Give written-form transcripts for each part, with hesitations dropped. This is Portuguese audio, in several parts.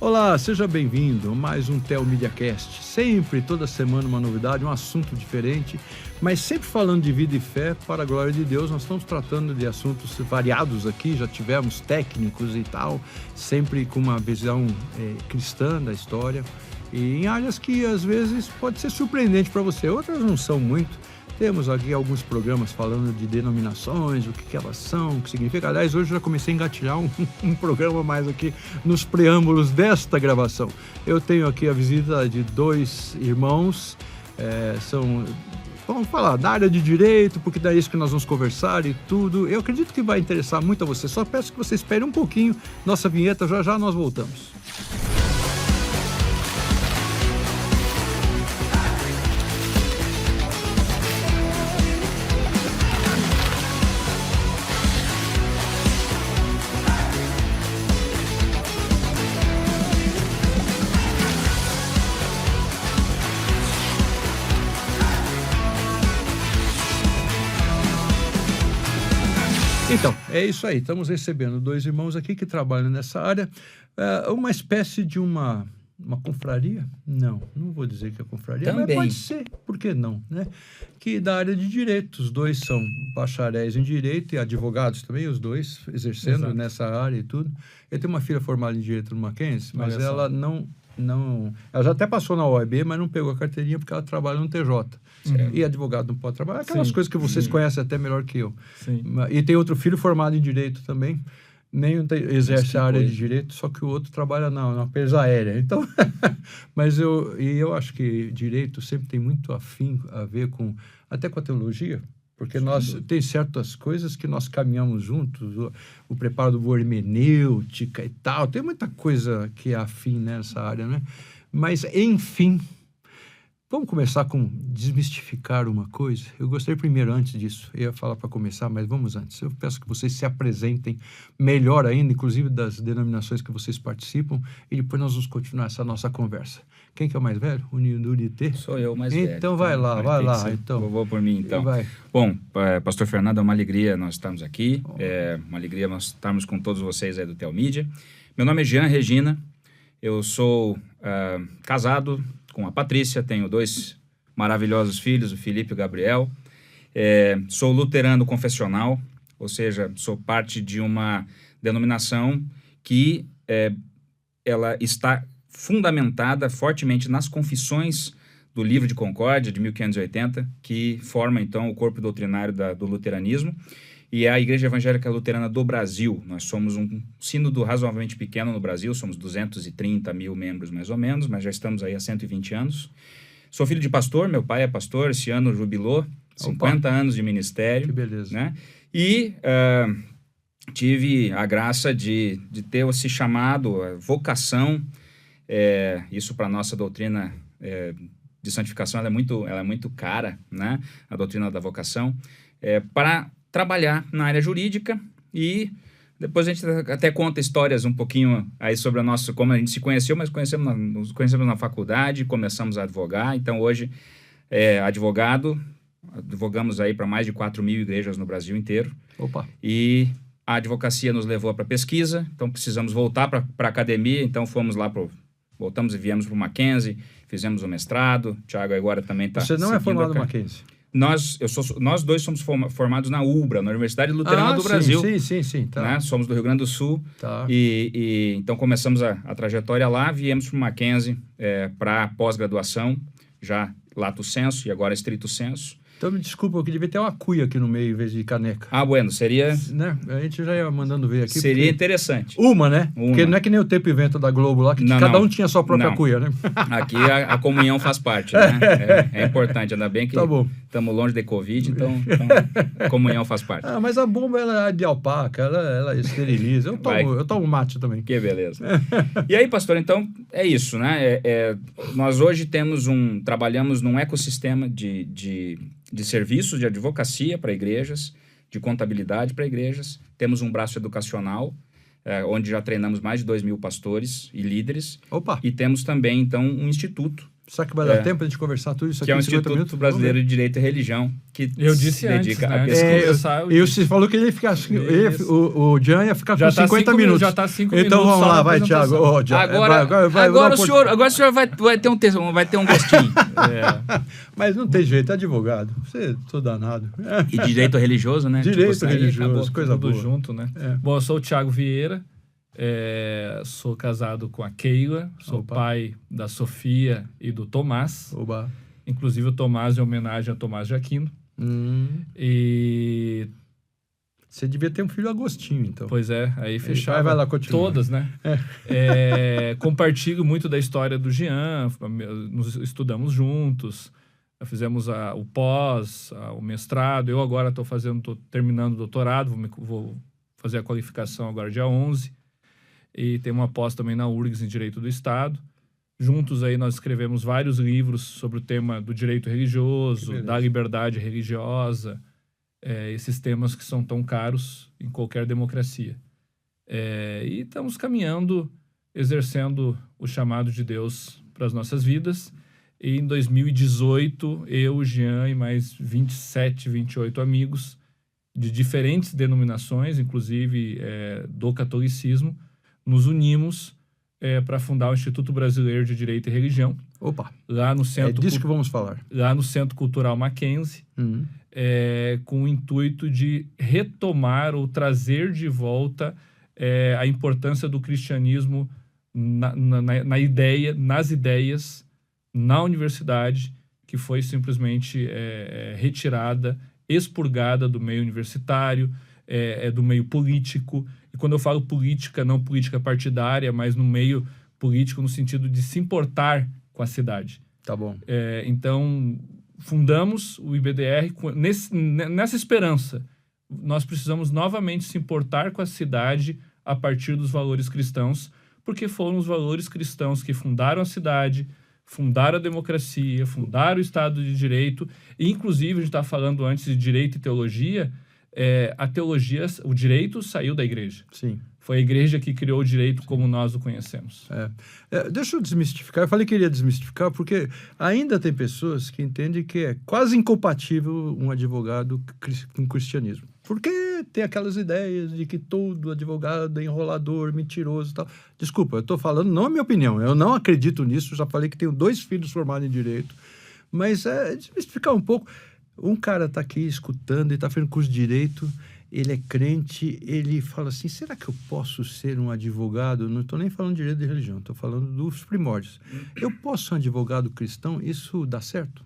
Olá, seja bem-vindo a mais um Theo MediaCast. Sempre, toda semana, uma novidade, um assunto diferente, mas sempre falando de vida e fé para a glória de Deus. Nós estamos tratando de assuntos variados aqui, já tivemos técnicos e tal, sempre com uma visão cristã da história, e em áreas que às vezes pode ser surpreendente para você, outras não são muito. Temos aqui alguns programas falando de denominações, o que elas são, o que significa. Aliás, hoje eu já comecei a engatilhar um programa mais aqui nos preâmbulos desta gravação. Eu tenho aqui a visita de dois irmãos, vamos falar da área de direito, porque daí é isso que nós vamos conversar e tudo. Eu acredito que vai interessar muito a você, só peço que você espere um pouquinho nossa vinheta, já já nós voltamos. Então, é isso aí. Estamos recebendo dois irmãos aqui que trabalham nessa área. Uma espécie de uma confraria? Não vou dizer que é confraria, também. Mas pode ser, por que não, né? Que da área de direito. Os dois são bacharéis em direito e advogados também, os dois exercendo Exato. Nessa área e tudo. Eu tenho uma filha formada em direito no Mackenzie, mas ela não... Ela já até passou na OAB, mas não pegou a carteirinha porque ela trabalha no TJ. E advogado não pode trabalhar. Aquelas coisas que vocês conhecem até melhor que eu. Sim. E tem outro filho formado em Direito também. Nem exerce a área de Direito, só que o outro trabalha na empresa aérea. Então, mas eu acho que Direito sempre tem muito a ver até com a teologia. Porque tem certas coisas que nós caminhamos juntos, o preparo do boa hermenêutica e tal, tem muita coisa que é afim nessa área, né? Mas, enfim, vamos começar com desmistificar uma coisa. Eu gostaria primeiro, antes disso, eu ia falar para começar, mas vamos antes. Eu peço que vocês se apresentem melhor ainda, inclusive das denominações que vocês participam, e depois nós vamos continuar essa nossa conversa. Quem que é o mais velho? O Nunité? Sou eu, mais velho. Então vai lá. Então. Vou por mim, então. Vai. Bom, Pastor Fernando, é uma alegria nós estarmos aqui. É uma alegria nós estarmos com todos vocês aí do Theo Media. Meu nome é Jean Regina. Eu sou casado com a Patrícia. Tenho dois maravilhosos filhos, o Felipe e o Gabriel. Sou luterano confessional, ou seja, sou parte de uma denominação que ela está fundamentada fortemente nas confissões do Livro de Concórdia, de 1580, que forma, então, o corpo doutrinário do luteranismo, e é a Igreja Evangélica Luterana do Brasil. Nós somos um sínodo razoavelmente pequeno no Brasil, somos 230 mil membros, mais ou menos, mas já estamos aí há 120 anos. Sou filho de pastor, meu pai é pastor, esse ano jubilou, 50 anos de ministério. Que beleza. Né? E tive a graça de ter esse chamado, a vocação. Isso para a nossa doutrina de santificação ela é muito cara, né? A doutrina da vocação, para trabalhar na área jurídica, e depois a gente até conta histórias um pouquinho aí sobre como a gente se conheceu, mas nos conhecemos na faculdade, começamos a advogar. Então hoje advogamos aí para mais de 4.000 igrejas no Brasil inteiro. Opa! E a advocacia nos levou para pesquisa, então precisamos voltar para a academia, então voltamos e viemos para o Mackenzie, fizemos o mestrado. O Thiago agora também está... Você não é formado no Mackenzie? Nós dois somos formados na UBRA, na Universidade Luterana do Brasil. Sim. Tá. Né? Somos do Rio Grande do Sul. Tá. E então começamos a trajetória lá, viemos para o Mackenzie para pós-graduação, já lato sensu e agora estrito sensu. Então, me desculpa, eu devia ter uma cuia aqui no meio em vez de caneca. Bueno, seria... Né? A gente já ia mandando ver aqui. Seria interessante. Né? Porque não é que nem o Tempo e Vento da Globo lá, que cada um tinha a sua própria cuia, né? Aqui a comunhão faz parte, né? É importante, ainda bem que estamos longe de Covid, então a comunhão faz parte. Mas a bomba, ela é de alpaca, ela esteriliza. Eu tomo mate também. Que beleza. E aí, pastor, então, é isso, né? Nós hoje trabalhamos num ecossistema de serviços de advocacia para igrejas, de contabilidade para igrejas. Temos um braço educacional, onde já treinamos mais de 2.000 pastores e líderes. Opa! E temos também, então, um instituto Será que vai dar tempo de a gente conversar tudo isso aqui? Que é o Instituto Brasileiro de Direito e Religião, que eu disse antes, né? E você falou que ele ia ficar... o Jean ia ficar já com 50 minutos. Já está 5 minutos. Então vamos lá, vai, Thiago. Agora o senhor vai ter um gostinho. Mas não tem jeito, é advogado. Você tô danado. E direito religioso, né? Direito religioso, coisa boa. Tudo junto, né? Bom, eu sou o Thiago Vieira. Sou casado com a Keila, sou pai da Sofia e do Tomás. Oba. Inclusive o Tomás em homenagem a Tomás de Aquino. E você devia ter um filho Agostinho, então. Pois é, aí fechava vai lá, continua. Todas, né? Compartilho muito da história do Jean, nos estudamos juntos, fizemos o pós, o mestrado. Eu agora estou terminando o doutorado, vou fazer a qualificação agora dia 11. E tem uma pós também na URGS em Direito do Estado. Juntos aí nós escrevemos vários livros sobre o tema do direito religioso, da liberdade religiosa, esses temas que são tão caros em qualquer democracia. E estamos caminhando, exercendo o chamado de Deus para as nossas vidas. E em 2018, eu, Jean e mais 27, 28 amigos de diferentes denominações, inclusive do catolicismo, nos unimos para fundar o Instituto Brasileiro de Direito e Religião. Opa! Lá no centro, disso que vamos falar. Lá no Centro Cultural Mackenzie, com o intuito de retomar ou trazer de volta a importância do cristianismo nas ideias, na universidade, que foi simplesmente retirada, expurgada do meio universitário, do meio político. E quando eu falo política, não política partidária, mas no meio político no sentido de se importar com a cidade. Tá bom. Então, fundamos o IBDR nessa esperança. Nós precisamos novamente se importar com a cidade a partir dos valores cristãos, porque foram os valores cristãos que fundaram a cidade, fundaram a democracia, fundaram o Estado de Direito, e inclusive, a gente estava falando antes de direito e teologia, a teologia, o direito saiu da igreja. Sim. Foi a igreja que criou o direito como nós o conhecemos. Deixa eu desmistificar. Eu falei que iria desmistificar porque ainda tem pessoas que entendem que é quase incompatível um advogado com o cristianismo. Porque tem aquelas ideias de que todo advogado é enrolador, mentiroso e tal. Desculpa, eu estou falando, não é minha opinião. Eu não acredito nisso. Já falei que tenho 2 filhos formados em direito. Mas desmistificar um pouco. Um cara está aqui escutando e está fazendo curso de direito, ele é crente, ele fala assim, será que eu posso ser um advogado? Não estou nem falando de direito de religião, estou falando dos primórdios. Eu posso ser um advogado cristão? Isso dá certo?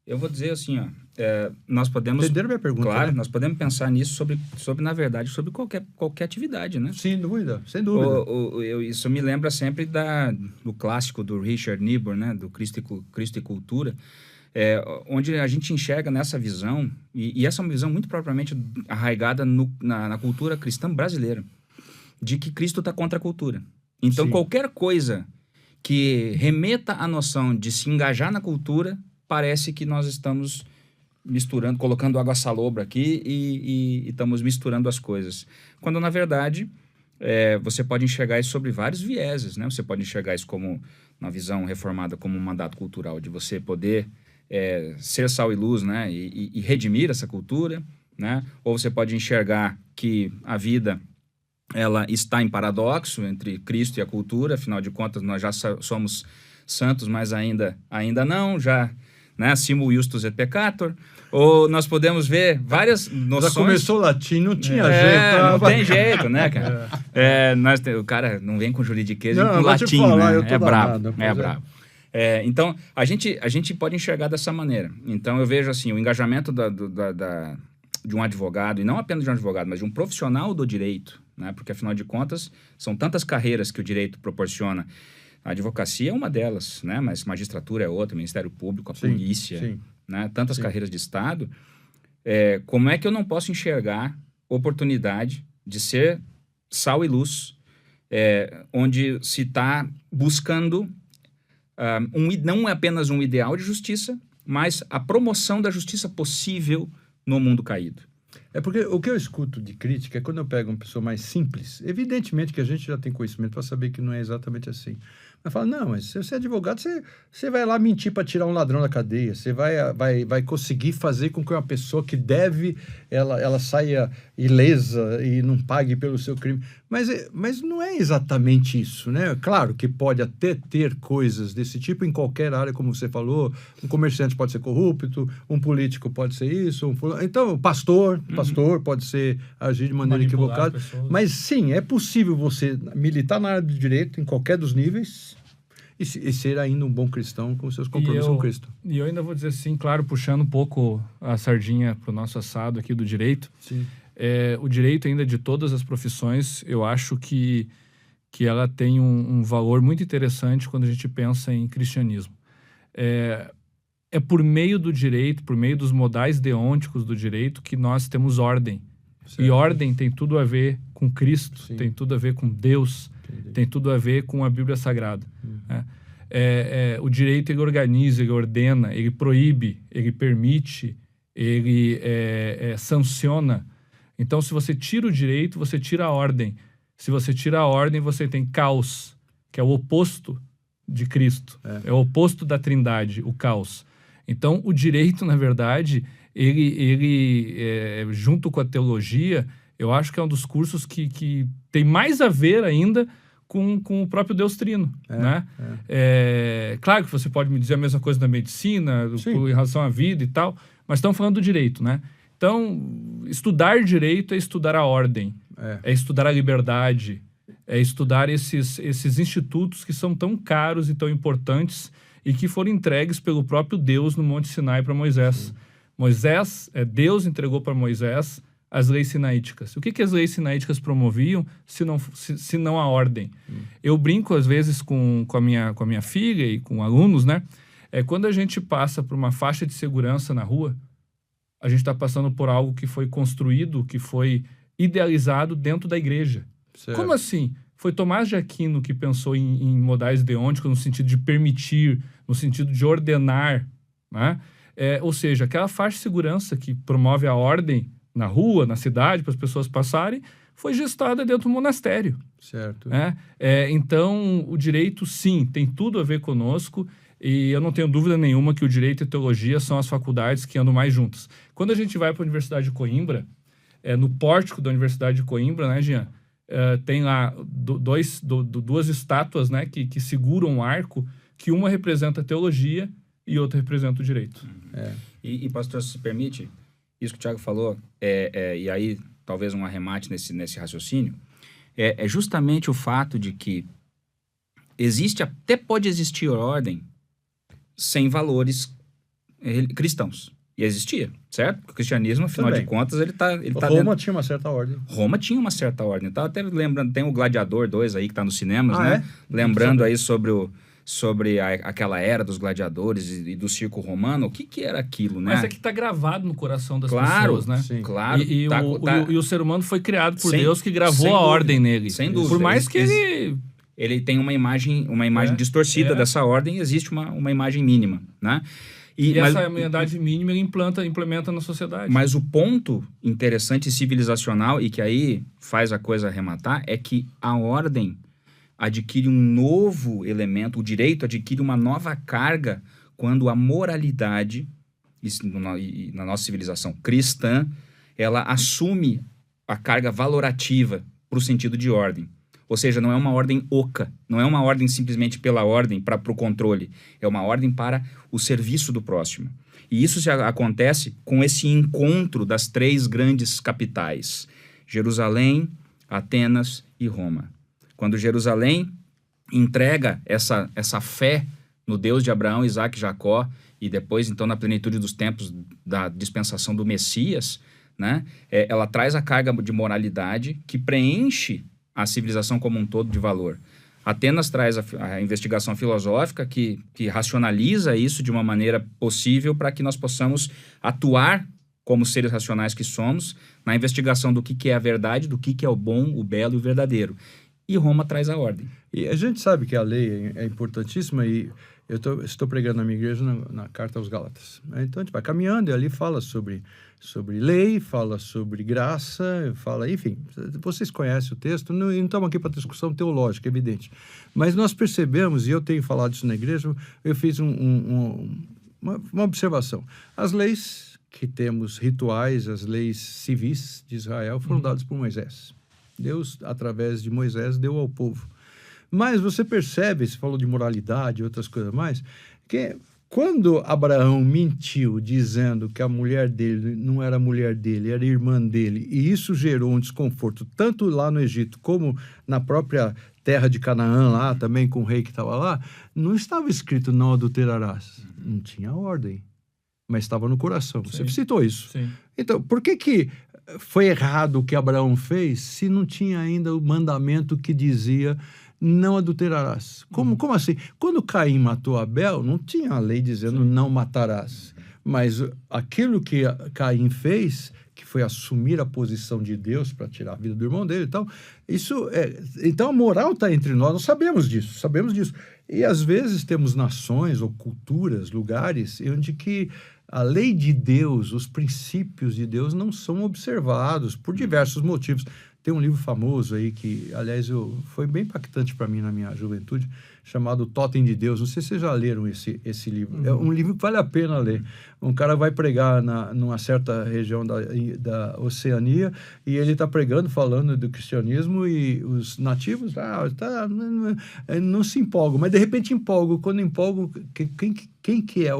Eu vou dizer assim, nós podemos... Entenderam a minha pergunta? Claro, né? nós podemos pensar nisso sobre na verdade, sobre qualquer atividade, né? Sem dúvida, sem dúvida. Isso me lembra sempre do clássico do Richard Niebuhr, né? Do Cristo e Cultura, onde a gente enxerga nessa visão, e essa é uma visão muito propriamente arraigada na cultura cristã brasileira, de que Cristo está contra a cultura. Então, Sim. qualquer coisa que remeta à noção de se engajar na cultura, parece que nós estamos misturando, colocando água salobra aqui e estamos misturando as coisas. Quando, na verdade, você pode enxergar isso sobre vários vieses, né? Você pode enxergar isso como, na visão reformada, como um mandato cultural, de você poder ser sal e luz, né? E redimir essa cultura, né? Ou você pode enxergar que a vida ela está em paradoxo entre Cristo e a cultura, afinal de contas nós já somos santos, mas ainda não, já, né? Simul justus et peccator. Ou nós podemos ver várias noções... Já começou o latim, não tinha jeito. Não tem jeito, né, cara? O cara não vem com juridiquês e com latim, falar, né? É brabo, brabo. Então, a gente pode enxergar dessa maneira. Então, eu vejo assim, o engajamento de um advogado, e não apenas de um advogado, mas de um profissional do direito, né? Porque, afinal de contas, são tantas carreiras que o direito proporciona. A advocacia é uma delas, né? Mas magistratura é outra, Ministério Público, a polícia, sim. Né? Tantas carreiras de Estado. Como é que eu não posso enxergar oportunidade de ser sal e luz, onde se está buscando não apenas um ideal de justiça, mas a promoção da justiça possível no mundo caído. É porque o que eu escuto de crítica é quando eu pego uma pessoa mais simples, evidentemente que a gente já tem conhecimento para saber que não é exatamente assim. Mas fala, não, mas se você é advogado, você vai lá mentir para tirar um ladrão da cadeia, você vai conseguir fazer com que uma pessoa que deve, ela saia ilesa e não pague pelo seu crime. Mas não é exatamente isso, né? Claro que pode até ter coisas desse tipo em qualquer área, como você falou, um comerciante pode ser corrupto, um político pode ser isso, então o pastor pode agir de maneira equivocada. Mas sim, é possível você militar na área do direito, em qualquer dos níveis, e ser ainda um bom cristão com seus compromissos com Cristo. E eu ainda vou dizer assim, claro, puxando um pouco a sardinha para o nosso assado aqui do direito. Sim. O direito ainda de todas as profissões, eu acho que ela tem um valor muito interessante quando a gente pensa em cristianismo. É por meio do direito, por meio dos modais deônticos do direito, que nós temos ordem. Certo. E ordem tem tudo a ver com Cristo, sim, tem tudo a ver com Deus, entendi, tem tudo a ver com a Bíblia Sagrada. O direito, ele organiza, ele ordena, ele proíbe, ele permite, ele sanciona. Então, se você tira o direito, você tira a ordem. Se você tira a ordem, você tem caos, que é o oposto de Cristo. É o oposto da Trindade, o caos. Então, o direito, na verdade, ele junto com a teologia, eu acho que é um dos cursos que tem mais a ver ainda com o próprio Deus Trino, né? Claro que você pode me dizer a mesma coisa da medicina, em relação à vida e tal, mas estamos falando do direito, né? Então, estudar direito é estudar a ordem, é estudar a liberdade, é estudar esses institutos que são tão caros e tão importantes e que foram entregues pelo próprio Deus no Monte Sinai para Moisés. Deus entregou para Moisés as leis sinaíticas. O que as leis sinaíticas promoviam, se não a ordem? Eu brinco, às vezes, com a minha filha e com alunos, né? Quando a gente passa por uma faixa de segurança na rua, a gente está passando por algo que foi construído, que foi idealizado dentro da igreja. Certo. Como assim? Foi Tomás de Aquino que pensou em modais deônticos no sentido de permitir, no sentido de ordenar, né? Ou seja, aquela faixa de segurança que promove a ordem na rua, na cidade, para as pessoas passarem, foi gestada dentro do monastério. Certo. Então, o direito, sim, tem tudo a ver conosco, e eu não tenho dúvida nenhuma que o direito e a teologia são as faculdades que andam mais juntas. Quando a gente vai para a Universidade de Coimbra, no pórtico da Universidade de Coimbra, né, Jean, tem lá duas estátuas, né, que seguram um arco, que uma representa a teologia e outra representa o direito. E pastor, se permite, isso que o Thiago falou, e aí talvez um arremate nesse raciocínio, é justamente o fato de que pode existir ordem sem valores cristãos. E existia, certo? O cristianismo, afinal de contas, ele tá Roma tinha uma certa ordem. Roma tinha uma certa ordem. Tava até lembrando, tem o Gladiador 2 aí que tá nos cinemas, né? Lembrando aí sobre aquela era dos gladiadores e do circo romano. O que era aquilo, né? Mas é que tá gravado no coração das pessoas, né? Sim. Claro. E o ser humano foi criado por Deus, que gravou a ordem nele. Sem dúvida. Por mais que ele tem uma imagem distorcida dessa ordem, existe uma imagem mínima, né? Essa unidade mínima ele implementa na sociedade. Mas o ponto interessante e civilizacional, e que aí faz a coisa arrematar, é que a ordem adquire um novo elemento, o direito adquire uma nova carga quando a moralidade, e na nossa civilização cristã, ela assume a carga valorativa para o sentido de ordem. Ou seja, não é uma ordem oca, não é uma ordem simplesmente pela ordem, para o controle. É uma ordem para o serviço do próximo. E isso acontece com esse encontro das três grandes capitais, Jerusalém, Atenas e Roma. Quando Jerusalém entrega essa fé no Deus de Abraão, Isaac e Jacó, e depois, então, na plenitude dos tempos da dispensação do Messias, né, ela traz a carga de moralidade que preenche a civilização como um todo de valor. Atenas traz a investigação filosófica que racionaliza isso de uma maneira possível para que nós possamos atuar como seres racionais que somos na investigação do que é a verdade, do que é o bom, o belo e o verdadeiro. e Roma traz a ordem. E a gente sabe que a lei é importantíssima e eu estou pregando na minha igreja na Carta aos Gálatas. Então a gente vai caminhando e ali fala sobre lei, fala sobre graça, fala, enfim, vocês conhecem o texto, não estamos aqui para discussão teológica, evidente. Mas nós percebemos, e eu tenho falado isso na igreja, eu fiz uma observação. As leis que temos rituais, as leis civis de Israel foram dadas por Moisés. Deus, através de Moisés, deu ao povo. Mas você percebe, você falou de moralidade e outras coisas mais, que quando Abraão mentiu dizendo que a mulher dele não era mulher dele, era irmã dele, e isso gerou um desconforto tanto lá no Egito como na própria terra de Canaã, lá também com o rei que estava lá, não estava escrito não adulterarás. Não tinha ordem, mas estava no coração. Você citou isso. Sim. Então, por que foi errado o que Abraão fez se não tinha ainda o mandamento que dizia não adulterarás? Como assim? Quando Caim matou Abel, não tinha a lei dizendo não matarás. Mas aquilo que Caim fez, que foi assumir a posição de Deus para tirar a vida do irmão dele e tal, então a moral está entre nós sabemos disso. E às vezes temos nações ou culturas, lugares, onde que a lei de Deus, os princípios de Deus não são observados por diversos motivos. Tem um livro famoso aí que, aliás, foi bem impactante para mim na minha juventude, chamado Totem de Deus. Não sei se vocês já leram esse livro. É um livro que vale a pena ler. Um cara vai pregar numa certa região da Oceania e ele está pregando, falando do cristianismo e os nativos não se empolgam. Mas, de repente, empolgam. Quando empolgam, quem que é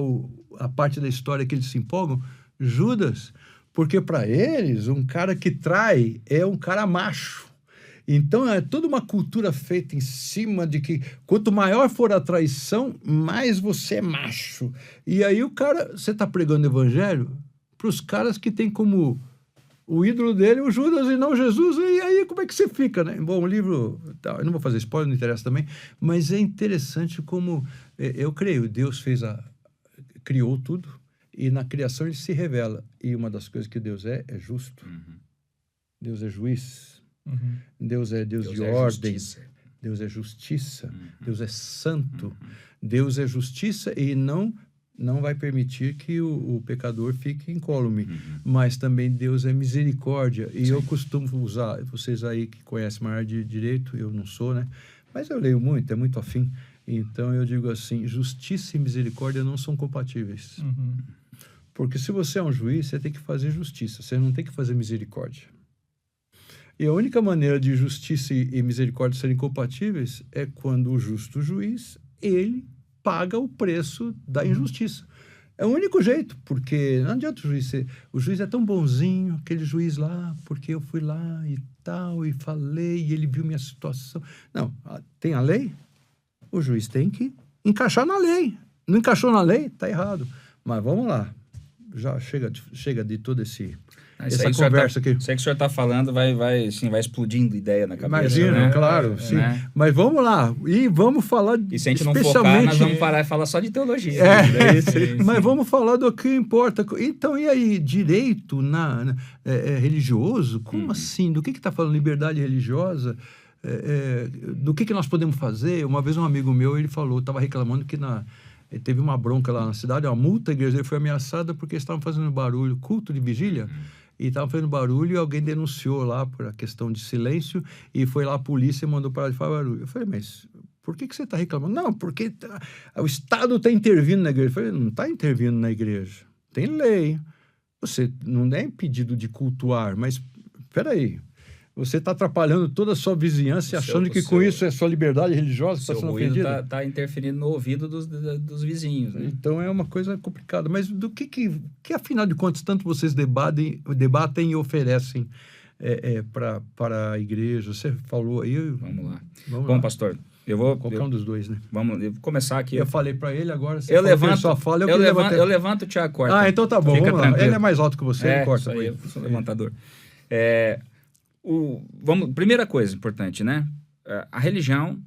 a parte da história que eles se empolgam? Judas. Porque para eles, um cara que trai é um cara macho. Então, é toda uma cultura feita em cima de que quanto maior for a traição, mais você é macho. E aí você está pregando o evangelho para os caras que tem como o ídolo dele o Judas e não Jesus. E aí como é que você fica, né? Bom, o livro, eu não vou fazer spoiler, não interessa também, mas é interessante como, eu creio, Deus criou tudo. E na criação ele se revela. E uma das coisas que Deus é justo. Deus é juiz. Deus é Deus de ordem. Justiça. Deus é justiça. Deus é santo. Deus é justiça e não vai permitir que o pecador fique incólume. Mas também Deus é misericórdia. E eu costumo usar, vocês aí que conhecem mais de direito, eu não sou, né? Mas eu leio muito, é muito afim. Então eu digo assim, justiça e misericórdia não são compatíveis. Porque se você é um juiz, você tem que fazer justiça, você não tem que fazer misericórdia. E a única maneira de justiça e misericórdia serem compatíveis é quando o justo juiz, ele paga o preço da injustiça. É o único jeito, porque não adianta o juiz é tão bonzinho, aquele juiz lá, porque eu fui lá e tal, e falei, e ele viu minha situação. Não, tem a lei, o juiz tem que encaixar na lei. Não encaixou na lei, está errado. Mas vamos lá. Já chega de toda essa conversa aqui. Isso aí que o senhor está falando vai explodindo ideia na cabeça. Imagina, né? claro, sim. Né? Mas vamos lá, e vamos falar e se a gente não focar, nós vamos parar e falar só de teologia. Mas vamos falar do que importa. Então, e aí, direito religioso? Como assim? Do que está falando liberdade religiosa? Do que nós podemos fazer? Uma vez um amigo meu, ele falou, estava reclamando que teve uma bronca lá na cidade, uma multa, a igreja dele foi ameaçada porque estavam fazendo barulho, culto de vigília, e estavam fazendo barulho e alguém denunciou lá por a questão de silêncio e foi lá a polícia e mandou parar de fazer barulho. Eu falei, mas por que você está reclamando? Não, porque o Estado está intervindo na igreja. Eu falei, não está intervindo na igreja, tem lei. Você não é impedido de cultuar, mas peraí. Você está atrapalhando toda a sua vizinhança e achando que com isso é sua liberdade religiosa que está sendo ofendida? Está interferindo no ouvido dos vizinhos. Né? Então é uma coisa complicada. Mas do que afinal de contas, tanto vocês debatem e oferecem para a igreja? Você falou aí... Vamos lá. Bom, pastor, qualquer um dos dois, né? Eu vou começar aqui. Eu falei para ele, agora você só fala. Eu levanto, o Thiago corta. Então tá bom, Fica vamos lá. Ele é mais alto que você, ele corta. Eu sou levantador. Primeira coisa importante, né? A religião,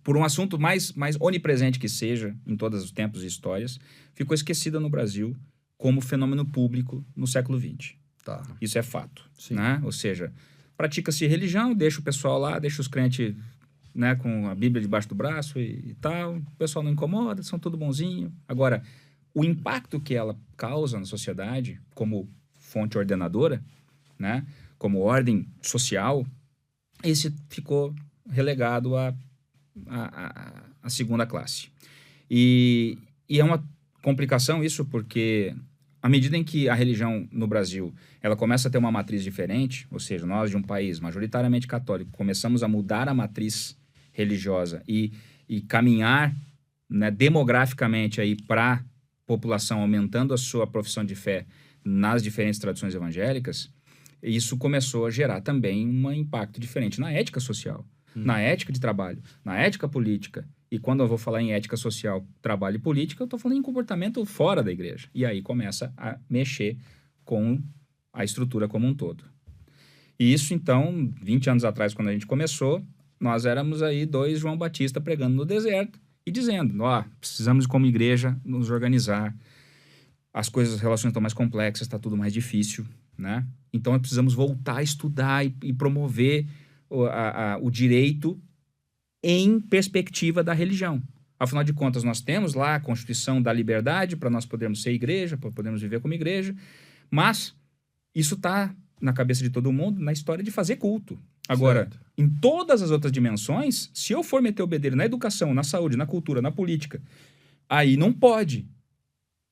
por um assunto mais onipresente que seja em todos os tempos e histórias, ficou esquecida no Brasil como fenômeno público no século XX. Tá. Isso é fato. Sim. Né? Ou seja, pratica-se religião, deixa o pessoal lá, deixa os crentes, né, com a Bíblia debaixo do braço e tal. O pessoal não incomoda, são tudo bonzinho. Agora, o impacto que ela causa na sociedade como fonte ordenadora, né, como ordem social, esse ficou relegado à segunda classe. E é uma complicação isso, porque à medida em que a religião no Brasil ela começa a ter uma matriz diferente, ou seja, nós de um país majoritariamente católico começamos a mudar a matriz religiosa e caminhar, né, demograficamente aí para a população aumentando a sua profissão de fé nas diferentes tradições evangélicas, isso começou a gerar também um impacto diferente na ética social, na ética de trabalho, na ética política. E quando eu vou falar em ética social, trabalho e política, eu estou falando em comportamento fora da igreja. E aí começa a mexer com a estrutura como um todo. E isso, então, 20 anos atrás, quando a gente começou, nós éramos aí 2 João Batista pregando no deserto e dizendo, precisamos como igreja nos organizar, as relações estão mais complexas, está tudo mais difícil, né? Então, nós precisamos voltar a estudar e promover o direito em perspectiva da religião. Afinal de contas, nós temos lá a Constituição da Liberdade para nós podermos ser igreja, para podermos viver como igreja, mas isso está na cabeça de todo mundo na história de fazer culto. Agora, certo, em todas as outras dimensões, se eu for meter o bedelho na educação, na saúde, na cultura, na política, aí não pode.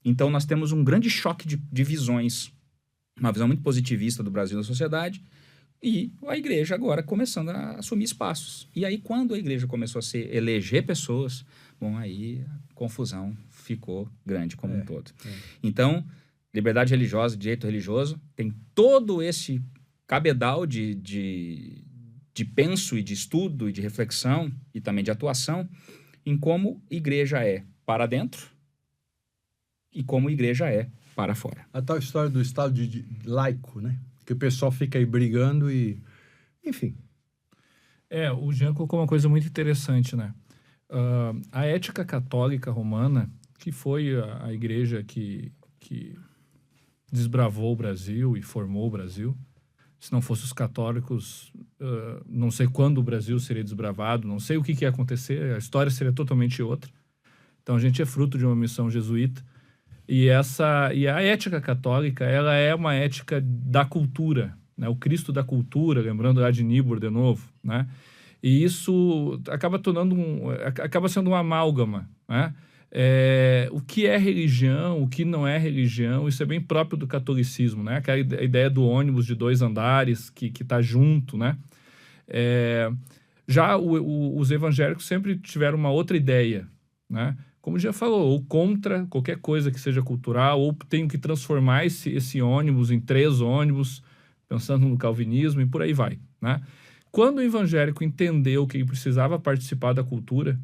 Então, nós temos um grande choque de visões, uma visão muito positivista do Brasil na sociedade, e a igreja agora começando a assumir espaços. E aí, quando a igreja começou a eleger pessoas, bom, aí a confusão ficou grande como um todo. Então, liberdade religiosa, direito religioso, tem todo esse cabedal de penso e de estudo e de reflexão e também de atuação em como igreja é para dentro e como igreja é para fora. A tal história do Estado de laico, né? Que o pessoal fica aí brigando e... Enfim. O Jean colocou uma coisa muito interessante, né? A ética católica romana, que foi a igreja que desbravou o Brasil e formou o Brasil, se não fossem os católicos, não sei quando o Brasil seria desbravado, não sei o que ia acontecer, a história seria totalmente outra. Então, a gente é fruto de uma missão jesuíta. E a ética católica, ela é uma ética da cultura, né? O Cristo da cultura, lembrando lá de Niebuhr de novo, né? E isso acaba sendo uma amálgama, né? O que é religião, o que não é religião, isso é bem próprio do catolicismo, né? Aquela ideia do ônibus de 2 andares que tá junto, né? Já os evangélicos sempre tiveram uma outra ideia, né? Como já falou, ou contra qualquer coisa que seja cultural, ou tenho que transformar esse ônibus em 3 ônibus, pensando no calvinismo e por aí vai, né? Quando o evangélico entendeu que ele precisava participar da cultura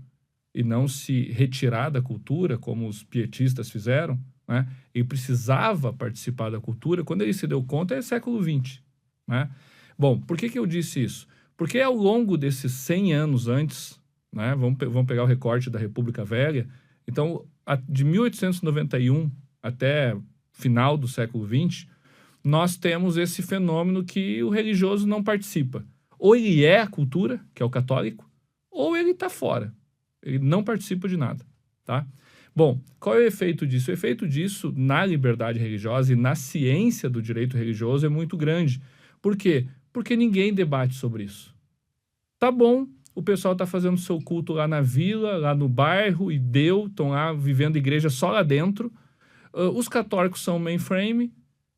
e não se retirar da cultura, como os pietistas fizeram, né? Ele precisava participar da cultura, quando ele se deu conta, é século XX, né? Bom, por que eu disse isso? Porque ao longo desses 100 anos antes, né? Vamos pegar o recorte da República Velha. Então, de 1891 até final do século XX, nós temos esse fenômeno que o religioso não participa. Ou ele é a cultura, que é o católico, ou ele está fora. Ele não participa de nada, tá? Bom, qual é o efeito disso? O efeito disso na liberdade religiosa e na ciência do direito religioso é muito grande. Por quê? Porque ninguém debate sobre isso. Tá bom, o pessoal está fazendo seu culto lá na vila, lá no bairro, e estão lá vivendo igreja só lá dentro. Os católicos são mainframe,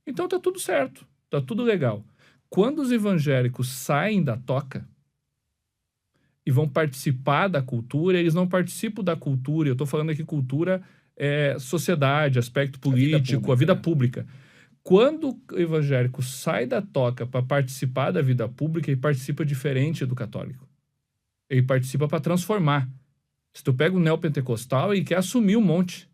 então tá tudo certo, tá tudo legal. Quando os evangélicos saem da toca e vão participar da cultura, eles não participam da cultura, eu estou falando aqui cultura, sociedade, aspecto político, a vida pública. Quando o evangélico sai da toca para participar da vida pública, ele participa diferente do católico. Ele participa para transformar. Se tu pega um neopentecostal, ele quer assumir um monte,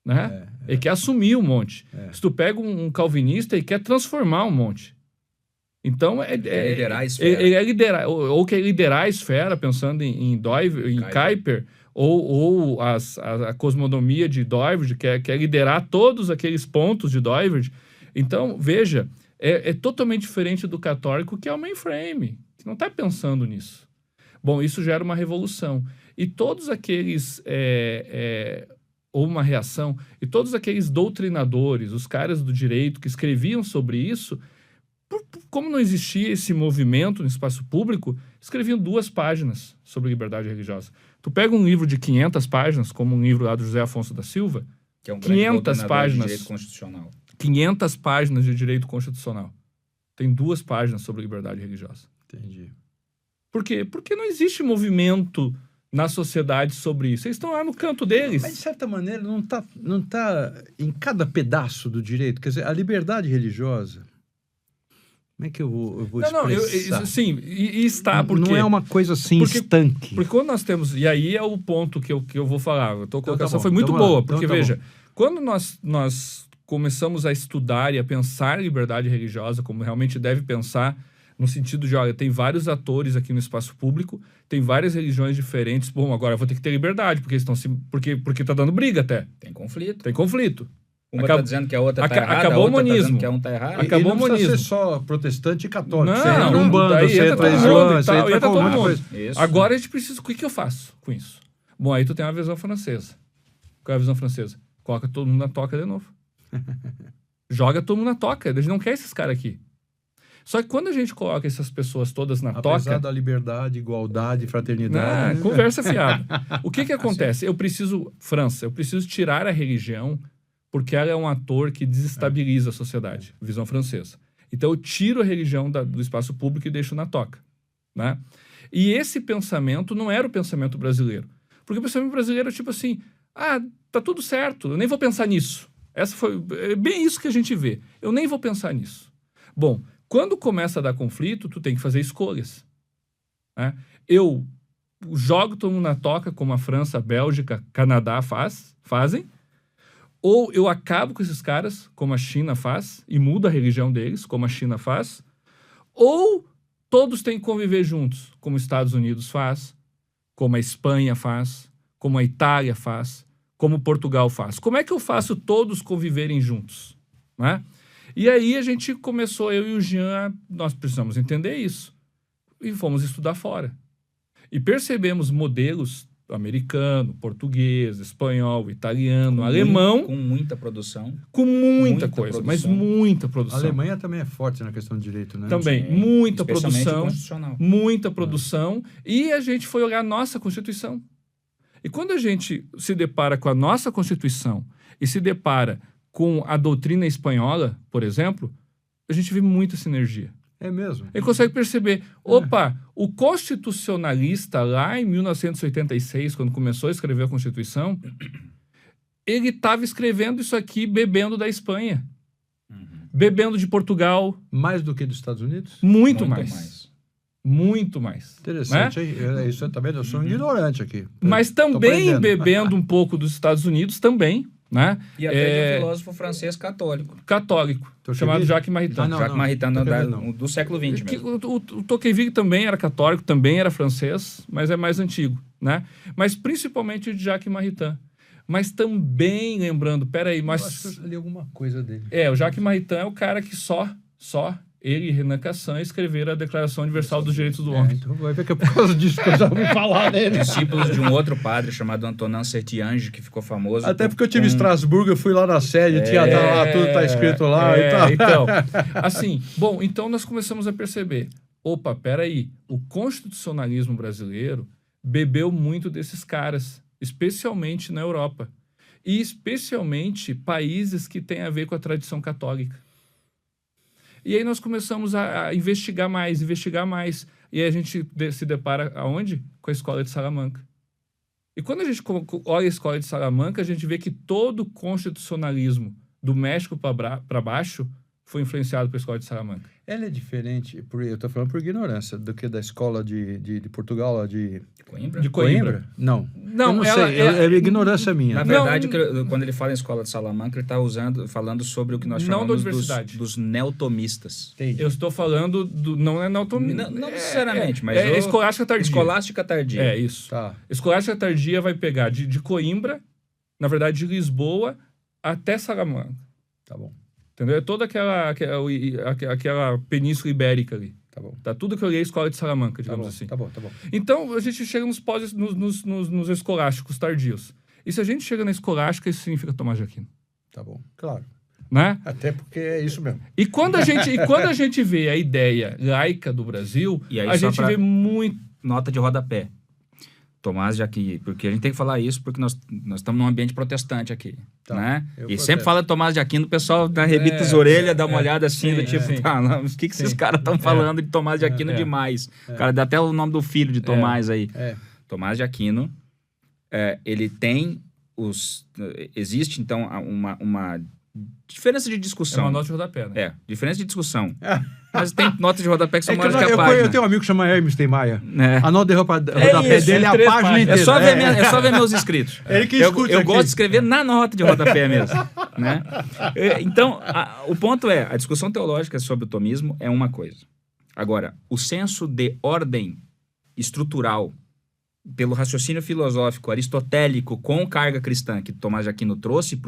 né? Ele quer assumir um monte. Se tu pega um calvinista, ele quer transformar um monte. Então, liderar a esfera. Ou quer liderar a esfera, pensando em Kuyper, ou a cosmogonia de Doivard, quer liderar todos aqueles pontos de Doivard. Então, veja, é totalmente diferente do católico, que é o mainframe, que não está pensando nisso. Bom, isso gera uma revolução. E todos aqueles... ou uma reação, e todos aqueles doutrinadores, os caras do direito que escreviam sobre isso, como não existia esse movimento no espaço público, escreviam 2 páginas sobre liberdade religiosa. Tu pega um livro de 500 páginas, como um livro lá do José Afonso da Silva, que é um grande 500 páginas de direito constitucional. 500 páginas de direito constitucional. Tem 2 páginas sobre liberdade religiosa. Entendi. Por quê? Porque não existe movimento na sociedade sobre isso. Eles estão lá no canto deles. Mas, de certa maneira, não tá em cada pedaço do direito. Quer dizer, a liberdade religiosa... Como é que eu vou expressar? Sim, e está, porque... Não é uma coisa assim, estanque. Porque quando nós temos... E aí é o ponto que eu vou falar. A tua colocação bom, foi muito boa, porque, veja, bom. Quando nós começamos a estudar e a pensar liberdade religiosa, como realmente deve pensar, no sentido de, olha, tem vários atores aqui no espaço público, tem várias religiões diferentes, bom, agora eu vou ter que ter liberdade, porque estão porque tá dando briga até. Tem conflito. Tem conflito. Uma tá dizendo que a outra tá errada, acabou a outra o monismo. tá dizendo que a um tá errado. Acabou o não monismo. precisa ser só protestante e católico. Não, você entra um bando, daí você entra todo Islã, mundo e você tal, entra entra com todo muita mundo. coisa. Isso. Agora a gente precisa... O que eu faço com isso? Bom, aí tu tem uma visão francesa. Qual é a visão francesa? Coloca todo mundo na toca de novo. Joga todo mundo na toca. Eles não querem esses caras aqui. Só que quando a gente coloca essas pessoas todas na toca... Apesar da liberdade, igualdade, fraternidade... Né? Conversa fiada. O que acontece? Eu preciso tirar a religião porque ela é um ator que desestabiliza a sociedade. Visão francesa. Então eu tiro a religião do espaço público e deixo na toca. Né? E esse pensamento não era o pensamento brasileiro. Porque o pensamento brasileiro é tipo assim... tá tudo certo, eu nem vou pensar nisso. É bem isso que a gente vê. Eu nem vou pensar nisso. Bom... Quando começa a dar conflito, tu tem que fazer escolhas. Né? Eu jogo todo mundo na toca, como a França, a Bélgica, Canadá fazem, ou eu acabo com esses caras, como a China faz, e mudo a religião deles, como a China faz, ou todos têm que conviver juntos, como os Estados Unidos faz, como a Espanha faz, como a Itália faz, como Portugal faz. Como é que eu faço todos conviverem juntos? Né? E aí a gente começou, eu e o Jean, nós precisamos entender isso. E fomos estudar fora. E percebemos modelos americano, português, espanhol, italiano, alemão. Com muita produção. Com muita coisa, produção. mas muita produção. A Alemanha também é forte na questão de direito, né? Também, Sim, muita especialmente produção. constitucional. Muita produção. E a gente foi olhar a nossa Constituição. E quando a gente se depara com a nossa Constituição e se depara com a doutrina espanhola, por exemplo, a gente vê muita sinergia. É mesmo? Ele consegue perceber, opa, o constitucionalista lá em 1986, quando começou a escrever a Constituição, ele estava escrevendo isso aqui bebendo da Espanha, bebendo de Portugal. Mais do que dos Estados Unidos? Muito mais. Muito mais. Interessante, né? Isso também, eu sou um ignorante aqui. Mas também bebendo um pouco dos Estados Unidos, também. Né? E até de um filósofo francês católico, chamado Jacques Maritain. Jacques Maritain do século XX mesmo. O Tocqueville também era católico, também era francês, mas é mais antigo, né? Mas principalmente o de Jacques Maritain. Mas também lembrando, peraí, mas... Eu acho que eu li alguma coisa dele. O Jacques Maritain é o cara que só ele e Renan Cassin escreveram a Declaração Universal dos Direitos do Homem. Então vai ver que é por causa disso que eu já ouvi falar dele. Discípulos de um outro padre chamado Antonin Sertiange, que ficou famoso. Até porque eu tive em Estrasburgo, eu fui lá na sede, tinha lá, tudo tá escrito lá e tal. Então, assim, bom, então nós começamos a perceber, opa, peraí, o constitucionalismo brasileiro bebeu muito desses caras, especialmente na Europa. E especialmente países que têm a ver com a tradição católica. E aí nós começamos a investigar mais. E aí a gente se depara aonde? Com a Escola de Salamanca. E quando a gente olha a Escola de Salamanca, a gente vê que todo o constitucionalismo do México para baixo foi influenciado pela Escola de Salamanca. Ela é diferente, eu estou falando por ignorância, do que da escola de Portugal, de Coimbra? De Coimbra? Não, eu não sei, é ignorância minha. Na verdade, quando ele fala em Escola de Salamanca, ele está falando sobre o que nós chamamos dos neotomistas. Entendi. Eu estou falando não é neotomista. Não necessariamente, mas... escolástica tardia. Escolástica tardia. É, isso. Tá. Escolástica tardia vai pegar de Coimbra, na verdade de Lisboa, até Salamanca. Tá bom. Entendeu? É toda aquela península ibérica ali. Tá bom. Tá tudo que eu li é a escola de Salamanca, digamos assim. Tá bom. Então, a gente chega nos escolásticos tardios. E se a gente chega na escolástica, isso significa Tomás de Aquino. Tá bom, claro. Né? Até porque é isso mesmo. E quando a gente vê a ideia laica do Brasil, aí, a gente vê muito... Nota de rodapé. Tomás de Aquino, porque a gente tem que falar isso porque nós estamos num ambiente protestante aqui, né? E sempre fala de Tomás de Aquino, o pessoal rebita as orelhas, dá uma olhada assim, do tipo, o que esses caras estão falando de Tomás de Aquino demais? O cara dá até o nome do filho de Tomás aí. Tomás de Aquino, ele tem existe, então, uma diferença de discussão. É uma nota de rodapé, né? Diferença de discussão. Mas tem notas de rodapé que são maiores que a página. Eu tenho um amigo que chama Hermes Maia. A nota de rodapé dele é a página inteira. É só ver meus escritos. Eu gosto de escrever na nota de rodapé mesmo. Né? Então, o ponto é, a discussão teológica sobre o tomismo é uma coisa. Agora, o senso de ordem estrutural pelo raciocínio filosófico aristotélico com carga cristã que Tomás de Aquino trouxe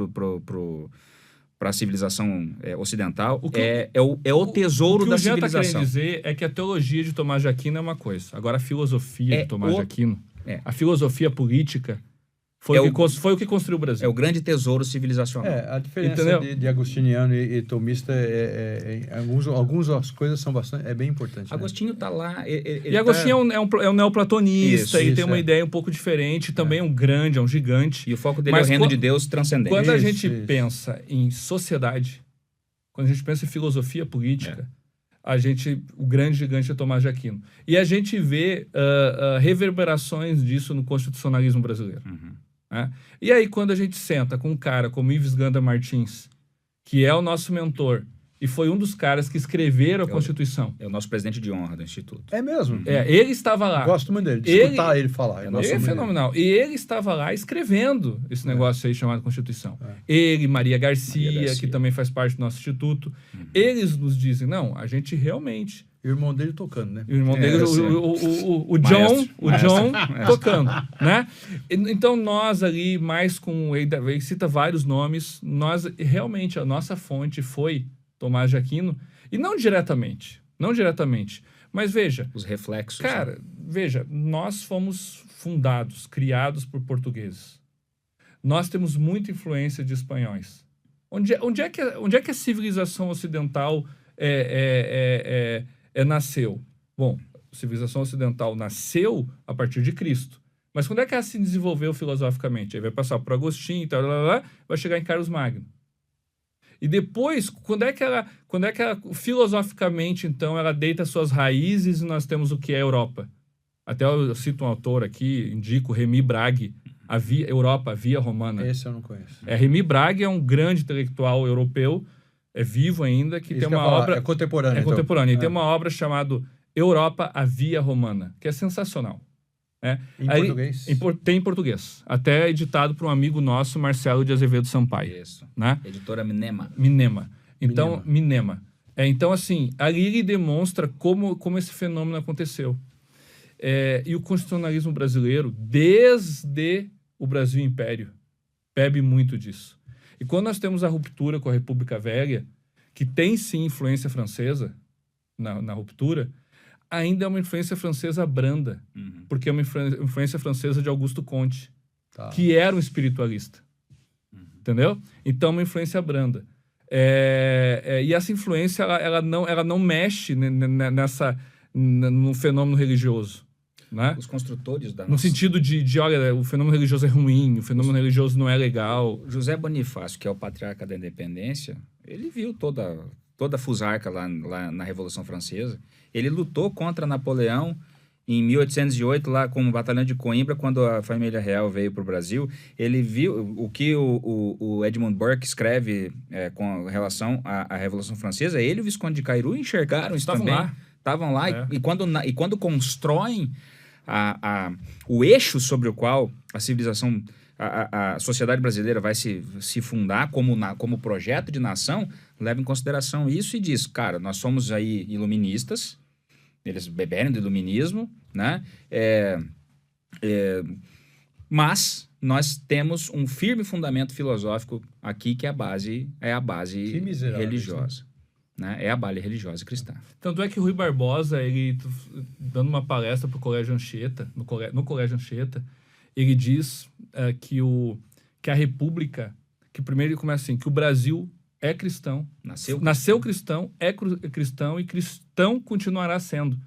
para a civilização ocidental, é o tesouro da civilização. O que o Jean está querendo dizer é que a teologia de Tomás de Aquino é uma coisa. Agora, a filosofia de Tomás de Aquino, a filosofia política, foi o que construiu o Brasil. É o grande tesouro civilizacional. A diferença de agostiniano e tomista, algumas coisas são bem importantes. Agostinho está lá... E Agostinho é um neoplatonista e tem uma ideia um pouco diferente, também é um gigante. E o foco dele é o reino de Deus transcendente. Quando a gente pensa em sociedade, quando a gente pensa em filosofia política, o grande gigante é Tomás de Aquino. E a gente vê reverberações disso no constitucionalismo brasileiro. E aí, quando a gente senta com um cara como Ives Gandra Martins, que é o nosso mentor, e foi um dos caras que escreveram a Constituição. É o nosso presidente de honra do Instituto. É mesmo? Ele estava lá. Gosto muito dele, de escutar ele falar. Ele é fenomenal. E ele estava lá escrevendo esse negócio aí chamado Constituição. Ele, Maria Garcia, que também faz parte do nosso Instituto, eles nos dizem, não, a gente realmente... E o irmão dele tocando, né? E o irmão dele, o John tocando, né? Então, nós ali, mais com... Ele cita vários nomes. Nós, realmente, a nossa fonte foi Tomás de Aquino. E não diretamente. Mas, veja... Os reflexos. Cara, veja, nós fomos fundados, criados por portugueses. Nós temos muita influência de espanhóis. Onde é que a civilização ocidental nasceu? Bom, a civilização ocidental nasceu a partir de Cristo. Mas quando é que ela se desenvolveu filosoficamente? Aí vai passar por Agostinho e tal, vai chegar em Carlos Magno. E depois, quando é que ela filosoficamente, então, ela deita suas raízes e nós temos o que é a Europa? Até eu cito um autor aqui, indico, Remy Brague, Europa, a Via Romana. Esse eu não conheço. Remy Brague é um grande intelectual europeu, é vivo ainda, que tem uma obra... É contemporâneo. Contemporâneo. E tem uma obra chamada Europa, a Via Romana, que é sensacional. Em português? Tem em português. Até editado por um amigo nosso, Marcelo de Azevedo Sampaio. Isso. Né? Editora Minema. Então, Minema. Então, assim, ali ele demonstra como esse fenômeno aconteceu. E o constitucionalismo brasileiro, desde o Brasil Império, bebe muito disso. E quando nós temos a ruptura com a República Velha, que tem sim influência francesa na ruptura, ainda é uma influência francesa branda, porque é uma influência francesa de Augusto Comte, que era um espiritualista. Entendeu? Então, é uma influência branda. E essa influência, ela não mexe no fenômeno religioso. Né? Os construtores da No sentido de, olha, o fenômeno religioso é ruim, o fenômeno religioso não é legal. José Bonifácio, que é o patriarca da independência, ele viu toda a fusarca lá na Revolução Francesa. Ele lutou contra Napoleão em 1808, lá com o Batalhão de Coimbra, quando a família real veio para o Brasil. Ele viu o que o Edmund Burke escreve com relação à Revolução Francesa. Ele e o Visconde de Cairu enxergaram isso também. Estavam lá. E quando constroem o eixo sobre o qual a civilização, a sociedade brasileira vai se fundar como projeto de nação, leva em consideração isso e diz, cara, nós somos aí iluministas, eles beberam do iluminismo, né? Mas nós temos um firme fundamento filosófico aqui, que é a base religiosa. Né? É a base religiosa cristã. Tanto é que o Rui Barbosa, ele dando uma palestra para o Colégio Anchieta, no Colégio Anchieta, ele diz que a República, que primeiro ele começa assim, que o Brasil é cristão, nasceu cristão, é cristão e cristão continuará sendo.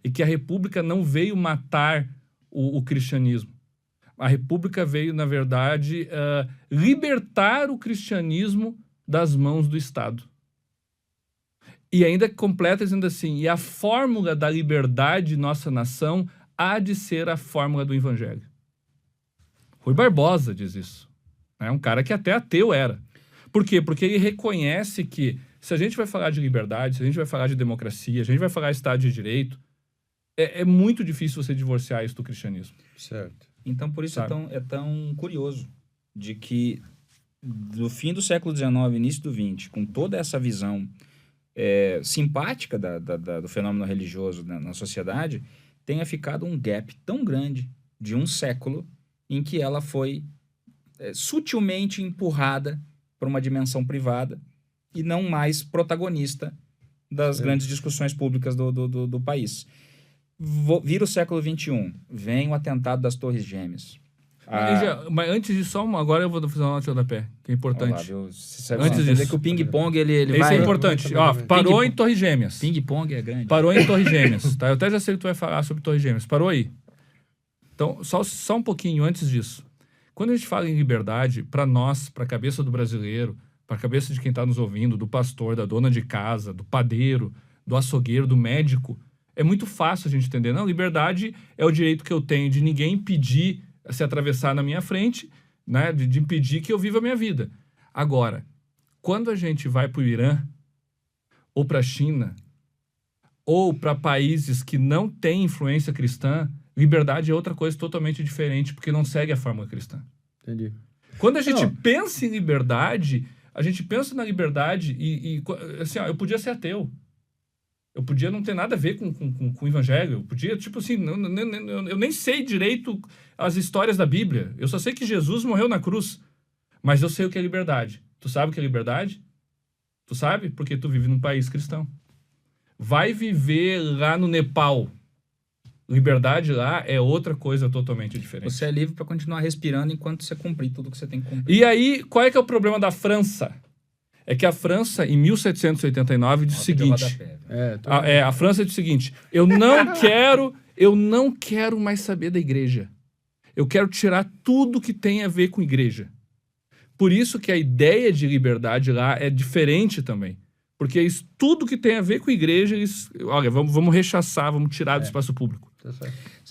E que a República não veio matar o cristianismo. A República veio, na verdade, libertar o cristianismo das mãos do Estado. E ainda completa dizendo assim, e a fórmula da liberdade de nossa nação há de ser a fórmula do Evangelho. Rui Barbosa diz isso. É um cara que até ateu era. Por quê? Porque ele reconhece que se a gente vai falar de liberdade, se a gente vai falar de democracia, se a gente vai falar de Estado de Direito, é muito difícil você divorciar isso do cristianismo. Certo. Então, por isso é tão curioso de que do fim do século XIX, início do XX, com toda essa visão simpática do fenômeno religioso na sociedade, tenha ficado um gap tão grande de um século em que ela foi sutilmente empurrada para uma dimensão privada e não mais protagonista das grandes discussões públicas do país. Vira o século XXI, vem o atentado das Torres Gêmeas. Mas antes disso, agora eu vou fazer uma nota da pé, que é importante. Olá, antes disso, que o ping-pong ele vai... Isso é importante. Parou em ping-pong. Torres Gêmeas. Ping-pong é grande. Parou em Torres Gêmeas. Tá? Eu até já sei o que tu vai falar sobre Torres Gêmeas. Parou aí. Então, só um pouquinho antes disso. Quando a gente fala em liberdade, para nós, para a cabeça do brasileiro, para a cabeça de quem está nos ouvindo, do pastor, da dona de casa, do padeiro, do açougueiro, do médico, é muito fácil a gente entender. Não, liberdade é o direito que eu tenho de ninguém impedir se atravessar na minha frente, né, de impedir que eu viva a minha vida. Agora, quando a gente vai para o Irã, ou para a China, ou para países que não têm influência cristã, liberdade é outra coisa totalmente diferente, porque não segue a fórmula cristã. Entendi. Quando a gente pensa em liberdade, a gente pensa na liberdade e assim, eu podia ser ateu. Eu podia não ter nada a ver com o evangelho. Eu podia, tipo assim, eu nem sei direito as histórias da Bíblia. Eu só sei que Jesus morreu na cruz. Mas eu sei o que é liberdade. Tu sabe o que é liberdade? Tu sabe? Porque tu vive num país cristão. Vai viver lá no Nepal. Liberdade lá é outra coisa totalmente diferente. Você é livre para continuar respirando enquanto você cumprir tudo que você tem que cumprir. E aí, qual é que é o problema da França? É que a França, em 1789, diz o seguinte... a França diz o seguinte, eu não quero mais saber da igreja. Eu quero tirar tudo que tem a ver com igreja. Por isso que a ideia de liberdade lá é diferente também. Porque tudo que tem a ver com igreja, olha, vamos rechaçar, vamos tirar do espaço público.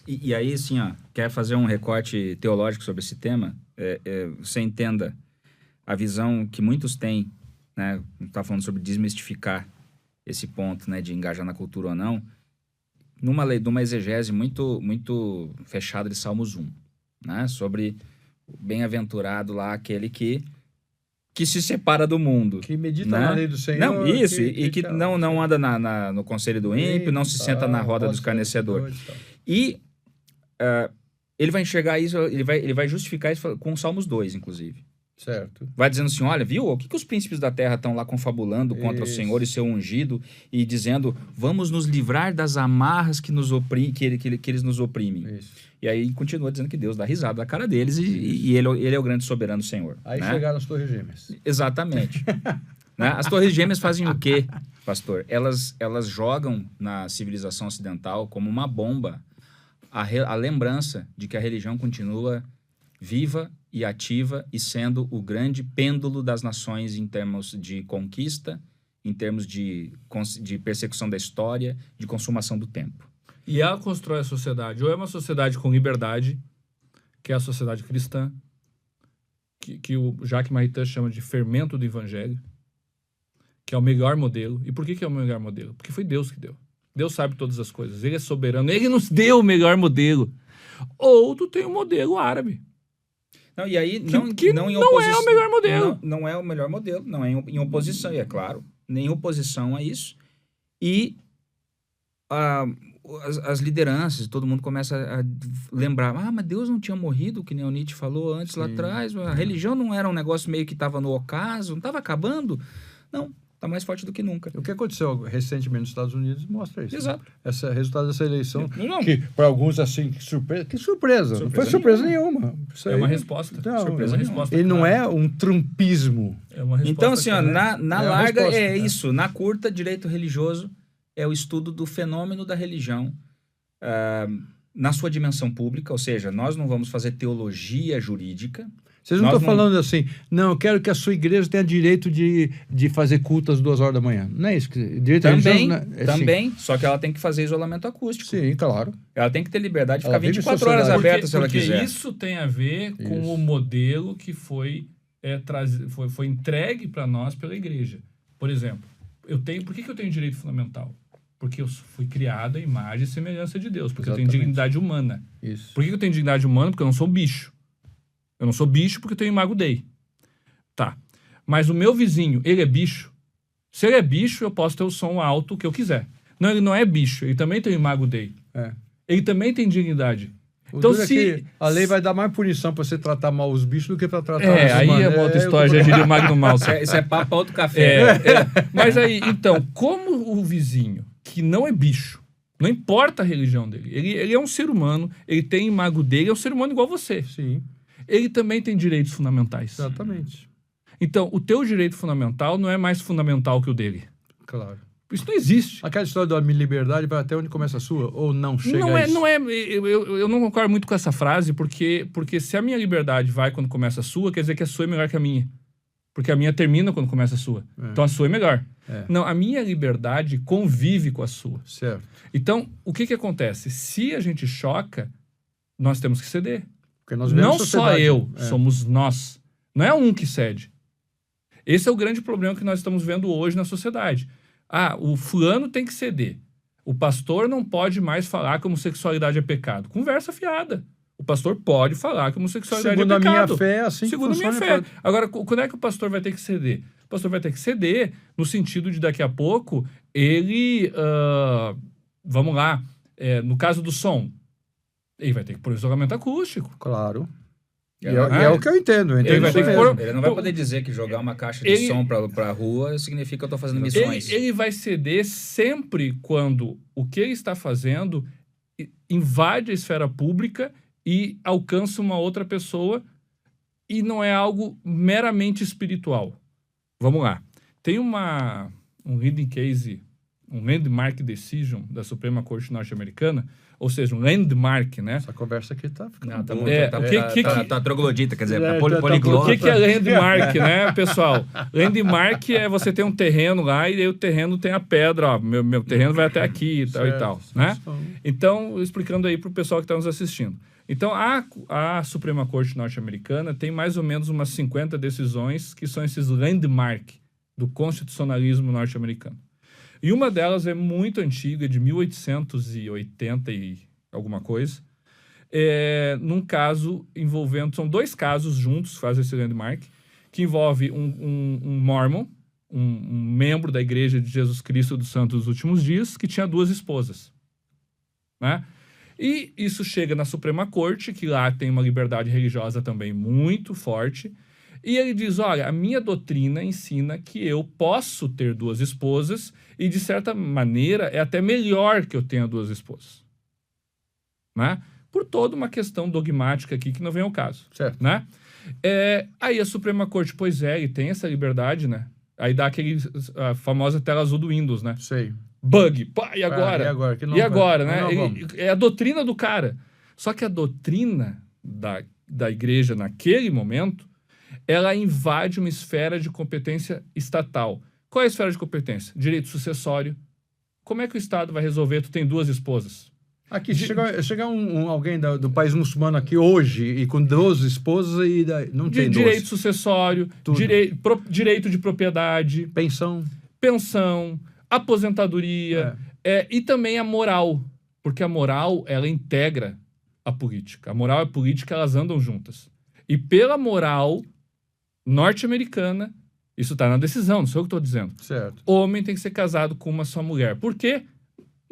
E aí, assim, quer fazer um recorte teológico sobre esse tema? Você entenda a visão que muitos têm, né? Está falando sobre desmistificar esse ponto, né, de engajar na cultura ou não, numa exegese muito, muito fechada de Salmos 1, né? Sobre o bem-aventurado lá, aquele que se separa do mundo. Que medita, né? na lei do Senhor. Não, isso, e que não anda no conselho do ímpio, não se senta na roda do escarnecedor. E ele vai enxergar isso, ele vai justificar isso com Salmos 2, inclusive. Certo. Vai dizendo assim, olha, viu? O que os príncipes da terra estão lá confabulando contra o Senhor e seu ungido e dizendo, vamos nos livrar das amarras que eles nos oprimem. Isso. E aí continua dizendo que Deus dá risada da cara deles e ele é o grande soberano Senhor. Aí chegaram as Torres Gêmeas. Exatamente. Né? As Torres Gêmeas fazem o quê, pastor? Elas jogam na civilização ocidental como uma bomba a lembrança de que a religião continua viva e ativa e sendo o grande pêndulo das nações em termos de conquista, em termos de persecução da história, de consumação do tempo. E ela constrói a sociedade. Ou é uma sociedade com liberdade, que é a sociedade cristã, que o Jacques Maritain chama de fermento do evangelho, que é o melhor modelo. E por que é o melhor modelo? Porque foi Deus que deu. Deus sabe todas as coisas. Ele é soberano. Ele nos deu o melhor modelo. Ou tu tem o modelo árabe. Não, e aí, não é o melhor modelo. Não é o melhor modelo, não é em oposição, e é claro, nem em oposição a isso. E as lideranças, todo mundo começa a lembrar, mas Deus não tinha morrido, que nem o Nietzsche falou antes lá atrás, a religião não era um negócio meio que estava no ocaso, não estava acabando. Não, está mais forte do que nunca. O que aconteceu recentemente nos Estados Unidos mostra isso. Exato. Né? Esse resultado dessa eleição, Não. que para alguns, assim, que surpresa. Não foi surpresa nenhuma. Isso É aí, uma resposta. Não, Surpresa, resposta. Ele não clara. é um trumpismo. É uma resposta. Então, assim, ó, clara. na É a larga resposta, é né? isso. Na curta, direito religioso é o estudo do fenômeno da religião na sua dimensão pública, ou seja, nós não vamos fazer teologia jurídica. Vocês não Nós estão falando assim, não, eu quero que a sua igreja tenha direito de fazer culto às 2h da manhã. Não é isso? Direito Também, religioso, né? também, só que ela tem que fazer isolamento acústico. Sim, claro. Ela tem que ter liberdade de Ela ficar vive em 24 horas sociedade. aberta se ela Porque quiser. isso tem a ver com Isso. o modelo que foi entregue para nós pela igreja. Por exemplo, por que eu tenho direito fundamental? Porque eu fui criado à imagem e semelhança de Deus. Porque eu tenho Exatamente. dignidade humana. Isso. Por que eu tenho dignidade humana? Porque eu não sou bicho. Eu não sou bicho porque eu tenho imago Dei. Tá. Mas o meu vizinho, ele é bicho? Se ele é bicho, eu posso ter o som alto que eu quiser. Não, ele não é bicho. Ele também tem o imago Dei. É. Ele também tem dignidade. O Então, duro é que a lei vai dar mais punição para você tratar mal os bichos do que para tratar os aí humanos. é uma outra história, já diria o Magno Malta. Isso é papo para outro café. Mas aí, então, como o vizinho, que não é bicho, não importa a religião dele, ele é um ser humano, ele tem imago dele, é um ser humano igual você. Sim, Ele também tem direitos fundamentais. exatamente. Então, o teu direito fundamental não é mais fundamental que o dele. Claro. Isso não existe. Aquela história da minha liberdade vai até onde começa a sua? Ou não chega a isso? Eu não concordo muito com essa frase, porque se a minha liberdade vai quando começa a sua, quer dizer que a sua é melhor que a minha. Porque a minha termina quando começa a sua. Então a sua é melhor. Não, a minha liberdade convive com a sua. Certo. Então, o que acontece? Se a gente choca, nós temos que ceder. Porque nós vivemos Não só sociedade. eu, somos nós. Não é um que cede. Esse é o grande problema que nós estamos vendo hoje na sociedade. O fulano tem que ceder. O pastor não pode mais falar que homossexualidade é pecado. Conversa fiada. O pastor pode falar que homossexualidade Segundo é pecado. a minha fé, é assim Segundo a que minha funciona. fé. Agora, quando é que o pastor vai ter que ceder? O pastor vai ter que ceder no sentido de daqui a pouco ele... vamos lá. No caso do som, ele vai ter que pôr isolamento acústico. Claro. E é o que eu entendo. Ele vai isso ter que mesmo. pôr- Ele não vai poder dizer que jogar uma caixa de som para a rua significa que eu estou fazendo missões. Ele vai ceder sempre quando o que ele está fazendo invade a esfera pública e alcança uma outra pessoa e não é algo meramente espiritual. Vamos lá. Tem um leading case, um landmark decision da Suprema Corte norte-americana, ou seja, um landmark, né? Essa conversa aqui tá ficando Não, tá boa. muito. Tá troglodita, quer dizer, tá poliglota. O que é landmark, né, pessoal? Landmark é você ter um terreno lá e aí o terreno tem a pedra, ó, meu terreno vai até aqui e tal e tal, né? Então, explicando aí para o pessoal que está nos assistindo. Então, a Suprema Corte norte-americana tem mais ou menos umas 50 decisões que são esses landmark do constitucionalismo norte-americano. E uma delas é muito antiga, de 1880 e alguma coisa, num caso envolvendo... São dois casos juntos, fazem esse landmark, que envolve um mormon, um membro da Igreja de Jesus Cristo dos Santos dos Últimos Dias, que tinha 2 esposas, né? E isso chega na Suprema Corte, que lá tem uma liberdade religiosa também muito forte, e ele diz, olha, a minha doutrina ensina que eu posso ter 2 esposas e, de certa maneira, é até melhor que eu tenha 2 esposas. Né? Por toda uma questão dogmática aqui que não vem ao caso. Certo. Né? Aí a Suprema Corte, pois ele tem essa liberdade, né? Aí dá a famosa tela azul do Windows, né? Sei. Bug. Pá, e agora? E agora? Que não E agora, vai. né? Não vamos. É a doutrina do cara. Só que a doutrina da igreja naquele momento, ela invade uma esfera de competência estatal. Qual é a esfera de competência? Direito sucessório. Como é que o Estado vai resolver? Tu tem 2 esposas. Aqui, chega alguém do país muçulmano aqui hoje e com 12 esposas e não tem 12. Direito sucessório, direito de propriedade, pensão, aposentadoria, e também a moral. Porque a moral, ela integra a política. A moral e a política, elas andam juntas. E pela moral norte-americana, isso está na decisão, não sei o que estou dizendo. Certo. Homem tem que ser casado com uma só mulher. Por quê?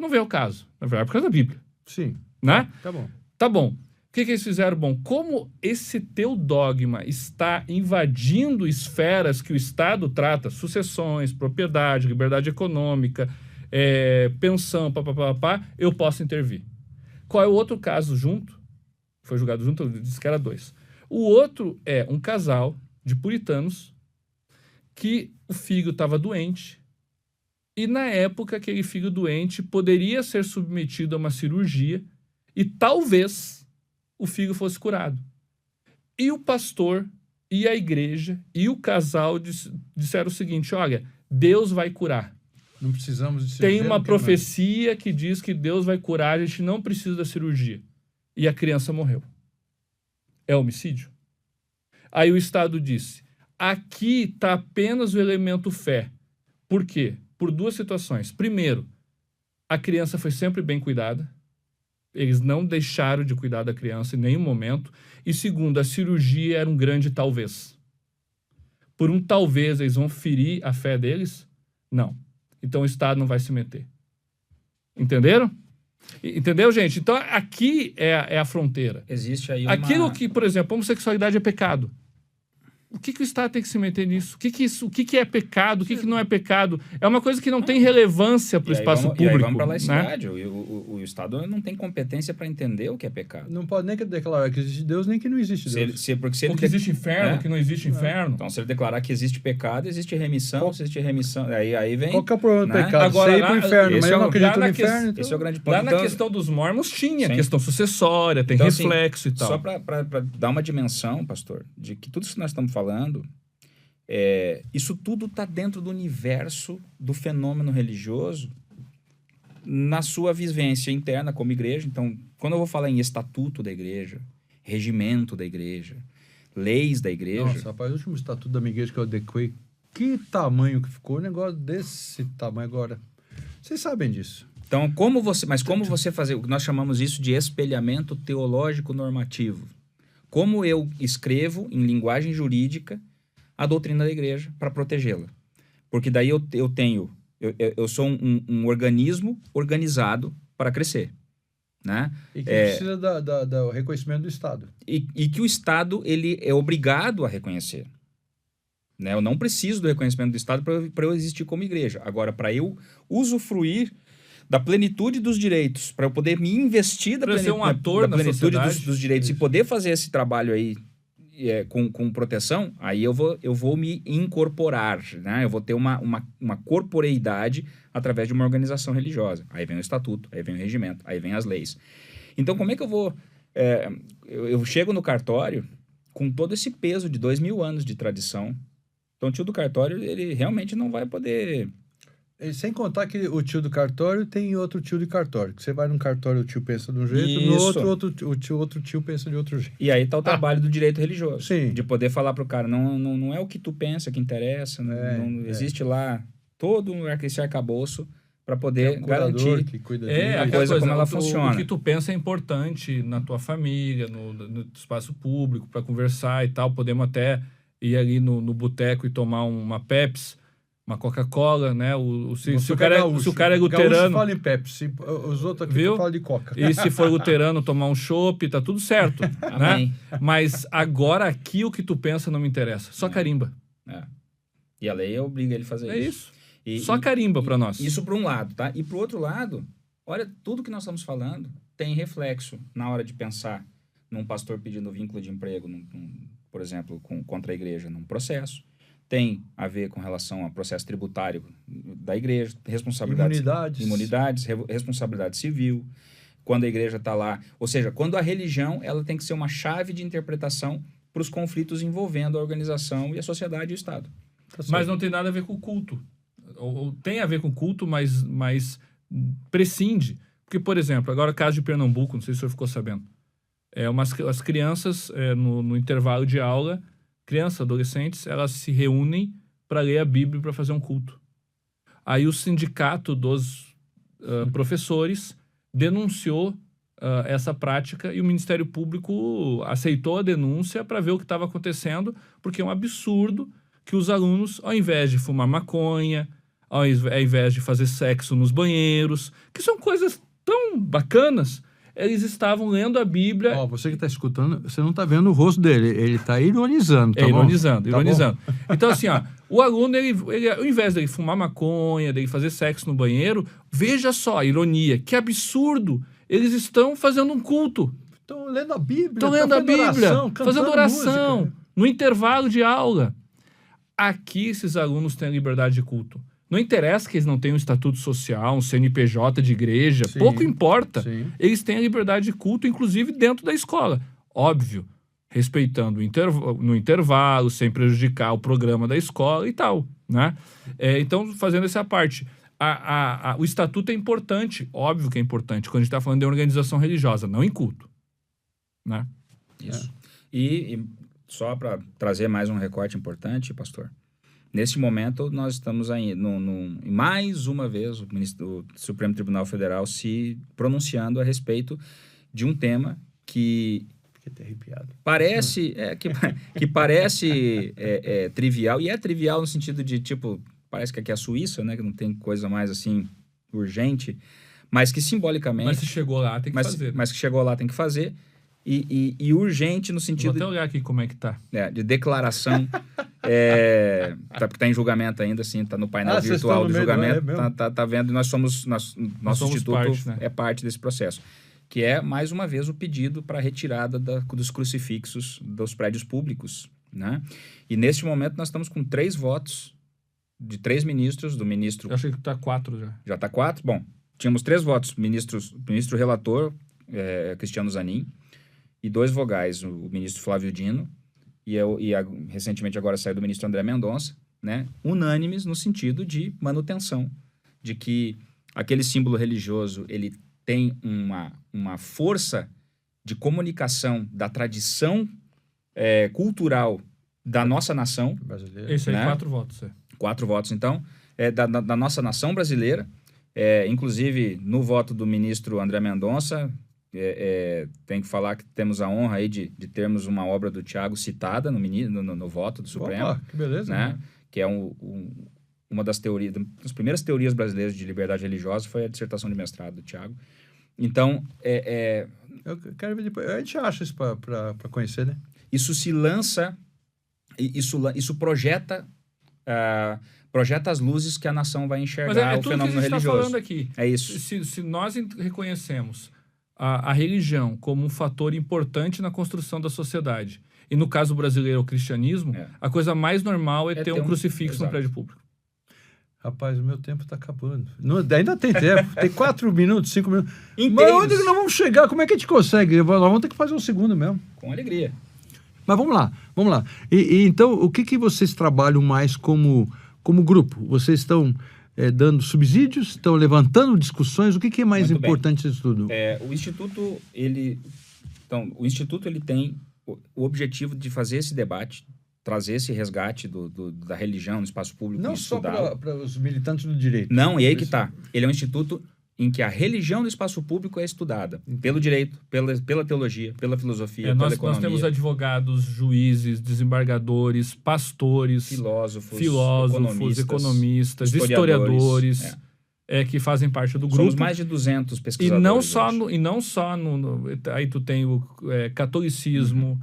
Não veio ao caso. Na verdade, por causa da Bíblia. Sim. Né? Tá bom. Tá bom. O que eles fizeram? Bom, como esse teu dogma está invadindo esferas que o Estado trata, sucessões, propriedade, liberdade econômica, pensão, eu posso intervir. Qual é o outro caso junto? Foi julgado junto, eu disse que era 2. O outro é um casal de puritanos que o filho estava doente e, na época, aquele filho doente poderia ser submetido a uma cirurgia e talvez o filho fosse curado. E o pastor e a igreja e o casal disseram o seguinte, olha, Deus vai curar. Não precisamos de cirurgia. Tem uma profecia que diz que Deus vai curar, a gente não precisa da cirurgia. E a criança morreu. É homicídio? Aí o Estado disse, aqui está apenas o elemento fé. Por quê? Por 2 situações. Primeiro, a criança foi sempre bem cuidada. Eles não deixaram de cuidar da criança em nenhum momento. E segundo, a cirurgia era um grande talvez. Por um talvez, eles vão ferir a fé deles? Não. Então o Estado não vai se meter. Entenderam? Entendeu, gente? Então aqui é a fronteira. Existe aí Aquilo que, por exemplo, homossexualidade é pecado. O que o Estado tem que se meter nisso? O que é pecado? O que não é pecado? É uma coisa que não tem relevância para o espaço público. E aí vamos para a laicidade. Né? O Estado não tem competência para entender o que é pecado. Não pode nem declarar que existe Deus, nem que não existe Deus. Porque existe inferno, que não existe inferno. Então, se ele declarar que existe pecado, existe remissão. Se existe remissão, aí vem... Qual que é o problema do pecado? Agora, ir para o inferno, mas eu não acredito no inferno. Então... Esse é o grande ponto. Lá na questão dos mormons tinha questão sucessória, tem reflexo e tal. Só para dar uma dimensão, pastor, de que tudo isso que nós estamos falando... isso tudo está dentro do universo do fenômeno religioso na sua vivência interna como igreja. Então, quando eu vou falar em estatuto da igreja, regimento da igreja, leis da igreja... Nossa, rapaz, o último estatuto da minha igreja que eu adequei, que tamanho que ficou, um negócio desse tamanho agora. Vocês sabem disso. Então, como você fazer o que nós chamamos isso de espelhamento teológico normativo? Como eu escrevo em linguagem jurídica a doutrina da igreja para protegê-la. Porque daí eu sou um organismo organizado para crescer. Né? E que precisa do reconhecimento do Estado. E que o Estado ele é obrigado a reconhecer. Né? Eu não preciso do reconhecimento do Estado para eu existir como igreja. Agora, para eu usufruir da plenitude dos direitos, para eu poder me investir da plenitude dos direitos e poder fazer esse trabalho aí com proteção, aí eu vou me incorporar, né? Eu vou ter uma corporeidade através de uma organização religiosa. Aí vem o estatuto, aí vem o regimento, aí vem as leis. Então, como é que eu vou... eu chego no cartório com todo esse peso de 2000 anos de tradição. Então, o tio do cartório, ele realmente não vai poder... Sem contar que o tio do cartório tem outro tio de cartório. Que você vai num cartório, o tio pensa de um jeito, no outro tio pensa de outro jeito. E aí tá o trabalho do direito religioso. Sim. De poder falar pro cara, não é o que tu pensa que interessa, existe lá todo esse arcabouço para poder garantir que cuida a coisa como ela funciona. O que tu pensa é importante na tua família, no espaço público, para conversar e tal. Podemos até ir ali no boteco e tomar uma Pepsi, uma Coca-Cola, né? Se o cara é luterano... Gaúcho fala em Pepsi, os outros aqui falam de Coca. E se for luterano, tomar um chopp, tá tudo certo. Né? Mas agora aqui o que tu pensa não me interessa. Só carimba. E a lei obriga ele a fazer isso. Só carimba para nós. Isso por um lado, tá? E pro outro lado, olha, tudo que nós estamos falando tem reflexo na hora de pensar num pastor pedindo vínculo de emprego, por exemplo, contra a igreja, num processo. Tem a ver com relação ao processo tributário da igreja, imunidades, responsabilidade civil, quando a igreja está lá. Ou seja, quando a religião ela tem que ser uma chave de interpretação para os conflitos envolvendo a organização e a sociedade e o Estado. Mas não tem nada a ver com o culto. Ou tem a ver com o culto, mas prescinde. Porque, por exemplo, agora o caso de Pernambuco, não sei se o senhor ficou sabendo. As crianças, no intervalo de aula... Crianças, adolescentes, elas se reúnem para ler a Bíblia para fazer um culto. Aí o sindicato dos professores denunciou essa prática e o Ministério Público aceitou a denúncia para ver o que estava acontecendo, porque é um absurdo que os alunos, ao invés de fumar maconha, ao invés de fazer sexo nos banheiros, que são coisas tão bacanas. Eles estavam lendo a Bíblia. Você que está escutando, você não está vendo o rosto dele. Ele está ironizando, tá bom? Ironizando. Bom? Então, assim, o aluno, ele, ao invés dele fumar maconha, dele fazer sexo no banheiro, veja só a ironia, que absurdo. Eles estão fazendo um culto. Estão lendo a Bíblia. Estão lendo a Bíblia, fazendo oração, música. no intervalo de aula. Aqui, esses alunos têm a liberdade de culto. Não interessa que eles não tenham um estatuto social, um CNPJ de igreja, Sim, pouco importa. sim. Eles têm a liberdade de culto, inclusive dentro da escola. Óbvio, respeitando no intervalo, sem prejudicar o programa da escola e tal, né? Então, fazendo essa parte, o estatuto é importante, óbvio que é importante, quando a gente está falando de organização religiosa, não em culto, né? Isso. E só para trazer mais um recorte importante, pastor, neste momento, nós estamos aí, mais uma vez, o Supremo Tribunal Federal se pronunciando a respeito de um tema que parece, que parece trivial, e é trivial no sentido de, tipo, parece que aqui é a Suíça, né, que não tem coisa mais, assim, urgente, mas que simbolicamente... Mas se chegou lá, tem que fazer. Mas que chegou lá, tem que fazer. E urgente no sentido... Vou até olhar aqui como é que tá. De declaração, porque está em julgamento ainda, assim, está no painel virtual do julgamento, tá vendo, nosso instituto parte, né? é parte desse processo, que é, mais uma vez, o pedido para a retirada dos crucifixos dos prédios públicos, né? E, neste momento, nós estamos com 3 votos de 3 ministros, do ministro... Eu achei que tá 4 já. Já está 4? Bom, tínhamos 3 votos, ministro relator, Cristiano Zanin, e 2 vogais, o ministro Flávio Dino, recentemente agora saiu do ministro André Mendonça, né, unânimes no sentido de manutenção, de que aquele símbolo religioso ele tem uma força de comunicação da tradição cultural da nossa nação. Brasileira. Esse aí, né? 4 votos. 4 votos, então, da nossa nação brasileira, inclusive no voto do ministro André Mendonça, tem que falar que temos a honra aí de termos uma obra do Tiago citada no voto do Supremo. Opa, que beleza. Né? Que é uma das teorias, das primeiras teorias brasileiras de liberdade religiosa foi a dissertação de mestrado do Tiago. Então, Eu quero ver depois. A gente acha isso para conhecer, né? Isso se lança, isso projeta as luzes que a nação vai enxergar o fenômeno religioso. Mas é tudo que a gente está falando aqui. É isso. Se nós reconhecemos a religião como um fator importante na construção da sociedade, e no caso brasileiro o cristianismo, a coisa mais normal é ter um crucifixo no prédio público. Rapaz, o meu tempo está acabando. Ainda tem tempo. Tem 4 minutos, 5 minutos. Inteiros. Mas onde que nós vamos chegar? Como é que a gente consegue? Nós vamos ter que fazer um segundo mesmo. Com alegria. Mas vamos lá. E então, o que vocês trabalham mais como grupo? Vocês estão dando subsídios? Estão levantando discussões? O que é mais Muito importante disso tudo? O Instituto, ele tem o objetivo de fazer esse debate, trazer esse resgate da religião no espaço público. Não só para os militantes do direito. Não, e aí que está. Ele é um instituto em que a religião no espaço público é estudada pelo direito, pela teologia, pela filosofia, pela economia. Nós temos advogados, juízes, desembargadores, pastores, filósofos economistas, historiadores que fazem parte do grupo. Somos mais de 200 pesquisadores. E não só aí tu tem o catolicismo,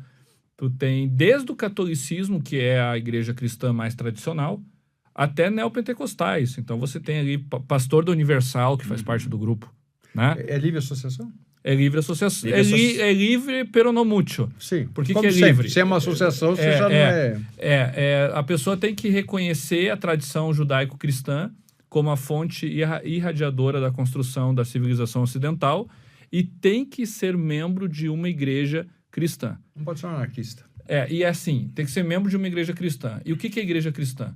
tu tem desde o catolicismo, que é a igreja cristã mais tradicional, até neopentecostais. Então, você tem ali pastor da Universal, que faz parte do grupo. Né? É livre associação? É livre associação. É livre pero no mucho. Sim. Por que é livre? Se é uma associação, você já não é... A pessoa tem que reconhecer a tradição judaico-cristã como a fonte irradiadora da construção da civilização ocidental e tem que ser membro de uma igreja cristã. Não pode ser um anarquista. E é assim, tem que ser membro de uma igreja cristã. E o que é igreja cristã?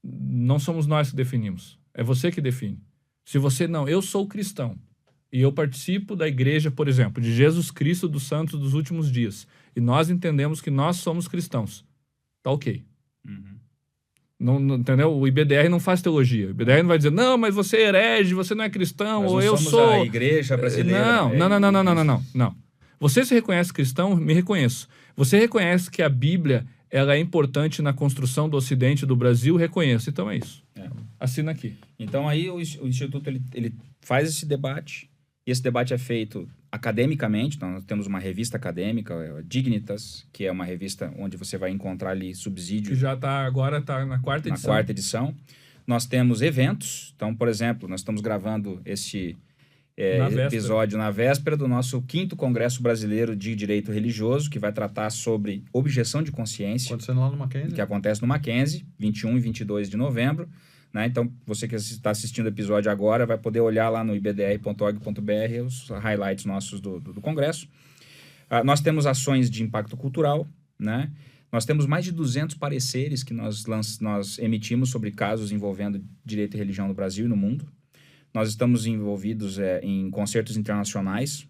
Não somos nós que definimos. É você que define. Se você não, eu sou cristão e eu participo da igreja, por exemplo, de Jesus Cristo dos Santos dos Últimos Dias, e nós entendemos que nós somos cristãos, tá ok. Não, entendeu? O IBDR não faz teologia. O IBDR não vai dizer, não, mas você é herege, você não é cristão, mas ou eu sou... a igreja brasileira. Não. Você se reconhece cristão? Me reconheço. Você reconhece que a Bíblia ela é importante na construção do Ocidente do Brasil, reconheça. Então é isso. Assina aqui. Então aí o Instituto ele faz esse debate, e esse debate é feito academicamente. Então nós temos uma revista acadêmica, a Dignitas, que é uma revista onde você vai encontrar ali subsídio. Que já agora está na quarta edição. Na quarta edição. Nós temos eventos. Então, por exemplo, nós estamos gravando este episódio na véspera do nosso 5º Congresso Brasileiro de Direito Religioso, que vai tratar sobre objeção de consciência. Acontecendo lá no Mackenzie. Que acontece no Mackenzie, 21 e 22 de novembro. Né? Então, você que está assistindo o episódio agora vai poder olhar lá no ibdr.org.br os highlights nossos do Congresso. Nós temos ações de impacto cultural, né? Nós temos mais de 200 pareceres que nós emitimos sobre casos envolvendo direito e religião no Brasil e no mundo. Nós estamos envolvidos em concertos internacionais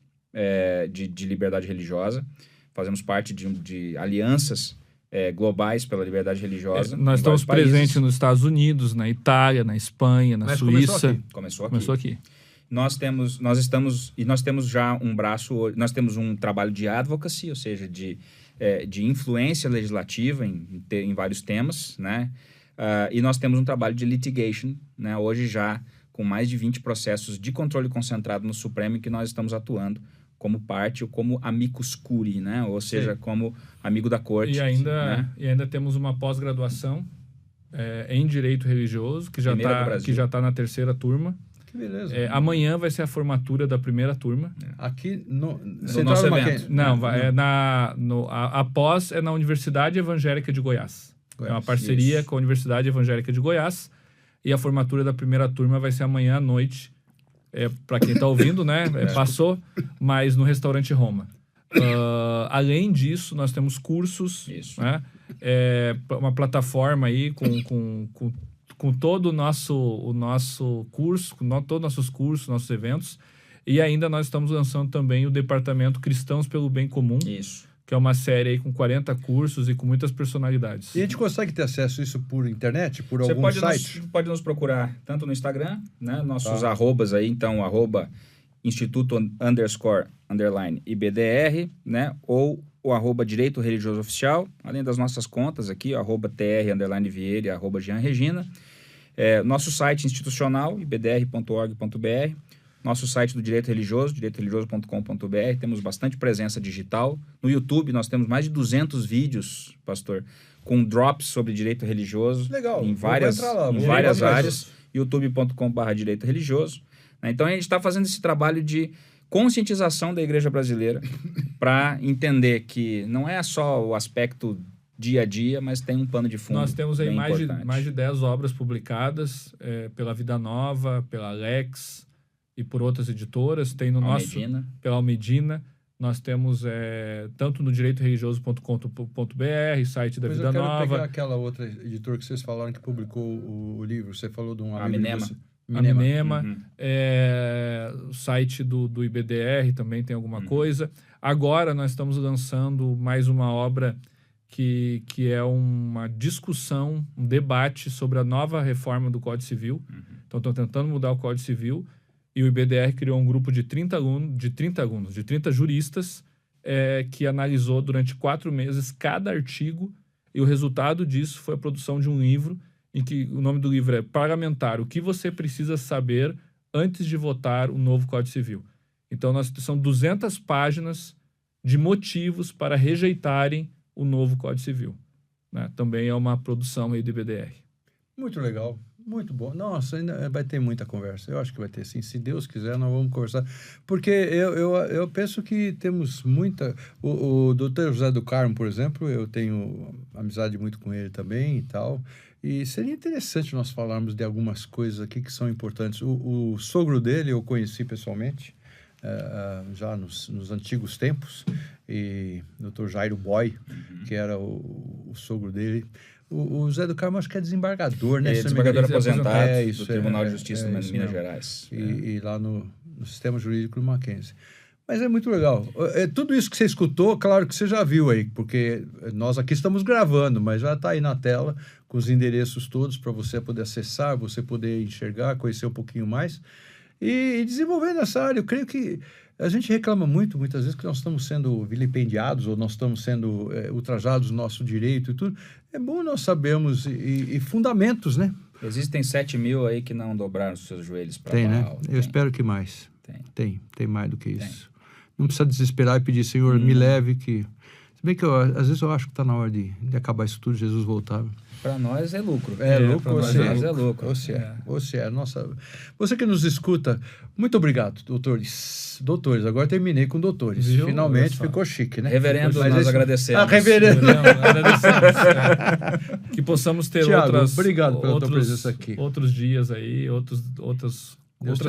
de liberdade religiosa. Fazemos parte de alianças globais pela liberdade religiosa. Nós estamos presentes nos Estados Unidos, na Itália, na Espanha, na Suíça. Começou aqui. Nós temos já um braço, nós temos um trabalho de advocacy, ou seja, de influência legislativa em vários temas, né? E nós temos um trabalho de litigation, né? Hoje já com mais de 20 processos de controle concentrado no Supremo, em que nós estamos atuando como parte ou como amicus curiae, né? Ou seja, como amigo da corte. E ainda temos uma pós-graduação em Direito Religioso, que já está na terceira turma. Que beleza. Amanhã vai ser a formatura da primeira turma. Aqui no nosso evento. Não, a pós é na Universidade Evangélica de Goiás. É uma parceria com a Universidade Evangélica de Goiás. E a formatura da primeira turma vai ser amanhã à noite. Para quem está ouvindo, né? Passou, mas no Restaurante Roma. Além disso, nós temos cursos, né? Uma plataforma aí com todo o nosso curso, com todos os nossos cursos, nossos eventos. E ainda nós estamos lançando também o Departamento Cristãos pelo Bem Comum. Isso. Que é uma série aí com 40 cursos e com muitas personalidades. E a gente consegue ter acesso a isso por internet, por algum site? Você pode nos procurar tanto no Instagram, né? Nossos arrobas aí, então, @instituto__IBDR, né? Ou o @Direito Religioso Oficial, além das nossas contas aqui, @TR_Vieira e @JeanRegina. Nosso site institucional, ibdr.org.br. Nosso site do Direito Religioso, direitoreligioso.com.br. Temos bastante presença digital. No YouTube, nós temos mais de 200 vídeos, pastor, com drops sobre direito religioso. Legal. Em várias áreas. youtube.com/direito religioso. Então, a gente está fazendo esse trabalho de conscientização da igreja brasileira para entender que não é só o aspecto dia a dia, mas tem um pano de fundo. Nós temos aí mais de 10 obras publicadas pela Vida Nova, pela Alex e por outras editoras. Tem no pela Almedina. Nós temos tanto no direitoreligioso.com.br, site da Vida Nova. Eu quero pegar aquela outra editora que vocês falaram que publicou o livro. Você falou de um amigo Minema. O site do IBDR também tem alguma coisa. Agora nós estamos lançando mais uma obra que é uma discussão, um debate sobre a nova reforma do Código Civil. Então, estão tentando mudar o Código Civil. E o IBDR criou um grupo de 30 juristas, que analisou durante 4 meses cada artigo, e o resultado disso foi a produção de um livro, em que o nome do livro é Parlamentar, o que você precisa saber antes de votar o novo Código Civil. Então, são 200 páginas de motivos para rejeitarem o novo Código Civil. Né? Também é uma produção aí do IBDR. Muito legal. Muito bom. Nossa, ainda vai ter muita conversa. Eu acho que vai ter, sim. Se Deus quiser, nós vamos conversar. Porque eu penso que temos muita... O Dr. José do Carmo, por exemplo, eu tenho amizade muito com ele também e tal. E seria interessante nós falarmos de algumas coisas aqui que são importantes. O sogro dele eu conheci pessoalmente, já nos antigos tempos. E o Dr. Jairo Boy, que era o sogro dele... O Zé do Carmo acho que é desembargador, né? Desembargador aposentado do Tribunal de Justiça de Minas Gerais. E lá no sistema jurídico do Mackenzie. Mas é muito legal. Tudo isso que você escutou, claro que você já viu aí, porque nós aqui estamos gravando, mas já está aí na tela com os endereços todos para você poder acessar, você poder enxergar, conhecer um pouquinho mais e desenvolver nessa área. Eu creio que A gente reclama muitas vezes, que nós estamos sendo vilipendiados ou nós estamos sendo ultrajados no nosso direito e tudo. É bom nós sabermos e fundamentos, né? Existem 7 mil aí que não dobraram os seus joelhos para Tem, Baal. né? Eu espero que mais. Tem mais do que isso. Tem. Não precisa desesperar e pedir, Senhor, me leve que... Se bem que às vezes eu acho que está na hora de acabar isso tudo, Jesus voltar. Para nós é lucro. Lucro, é lucro. Você que nos escuta, muito obrigado, doutores. Doutores, agora terminei com doutores. Viu? Finalmente ficou chique, né? Reverendo, nós agradecemos. Reverendo. Agradecemos. Que possamos ter Thiago, obrigado pela tua presença aqui. Outros dias aí, outras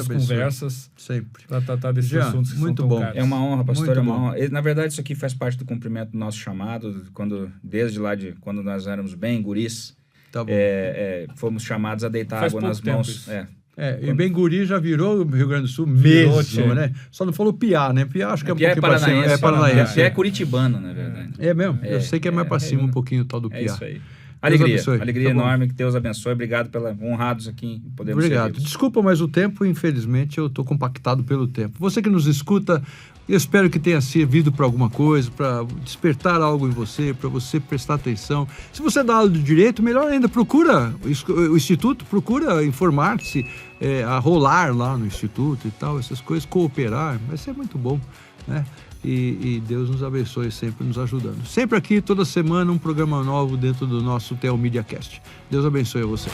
conversas. Sempre. Para tratar desses assuntos que muito são tão bom. caros. É uma honra, pastor. Muito é uma bom. honra. Na verdade, isso aqui faz parte do cumprimento do nosso chamado, desde lá de quando nós éramos bem guris, Tá bom. fomos chamados a deitar Faz água nas pouco mãos. tempo E bem guri já virou o Rio Grande do Sul mesmo, né? Só não falou Piá, né? Piá acho que é um pouquinho para cima. É paranaense. Piá é curitibano, na verdade. É mesmo? Eu sei que é mais para cima um pouquinho o tal do Piá. É isso aí. Alegria tá enorme, que Deus abençoe. Obrigado honrados aqui em podermos Obrigado. servi-los. Desculpa, mas o tempo, infelizmente, eu estou compactado pelo tempo. Você que nos escuta, eu espero que tenha servido para alguma coisa, para despertar algo em você, para você prestar atenção. Se você dá aula de direito, melhor ainda, procura o Instituto, procura informar-se, a rolar lá no Instituto e tal, essas coisas, cooperar, vai ser muito bom, né? E Deus nos abençoe sempre nos ajudando. Sempre aqui, toda semana, um programa novo dentro do nosso Theo Media Cast. Deus abençoe a você.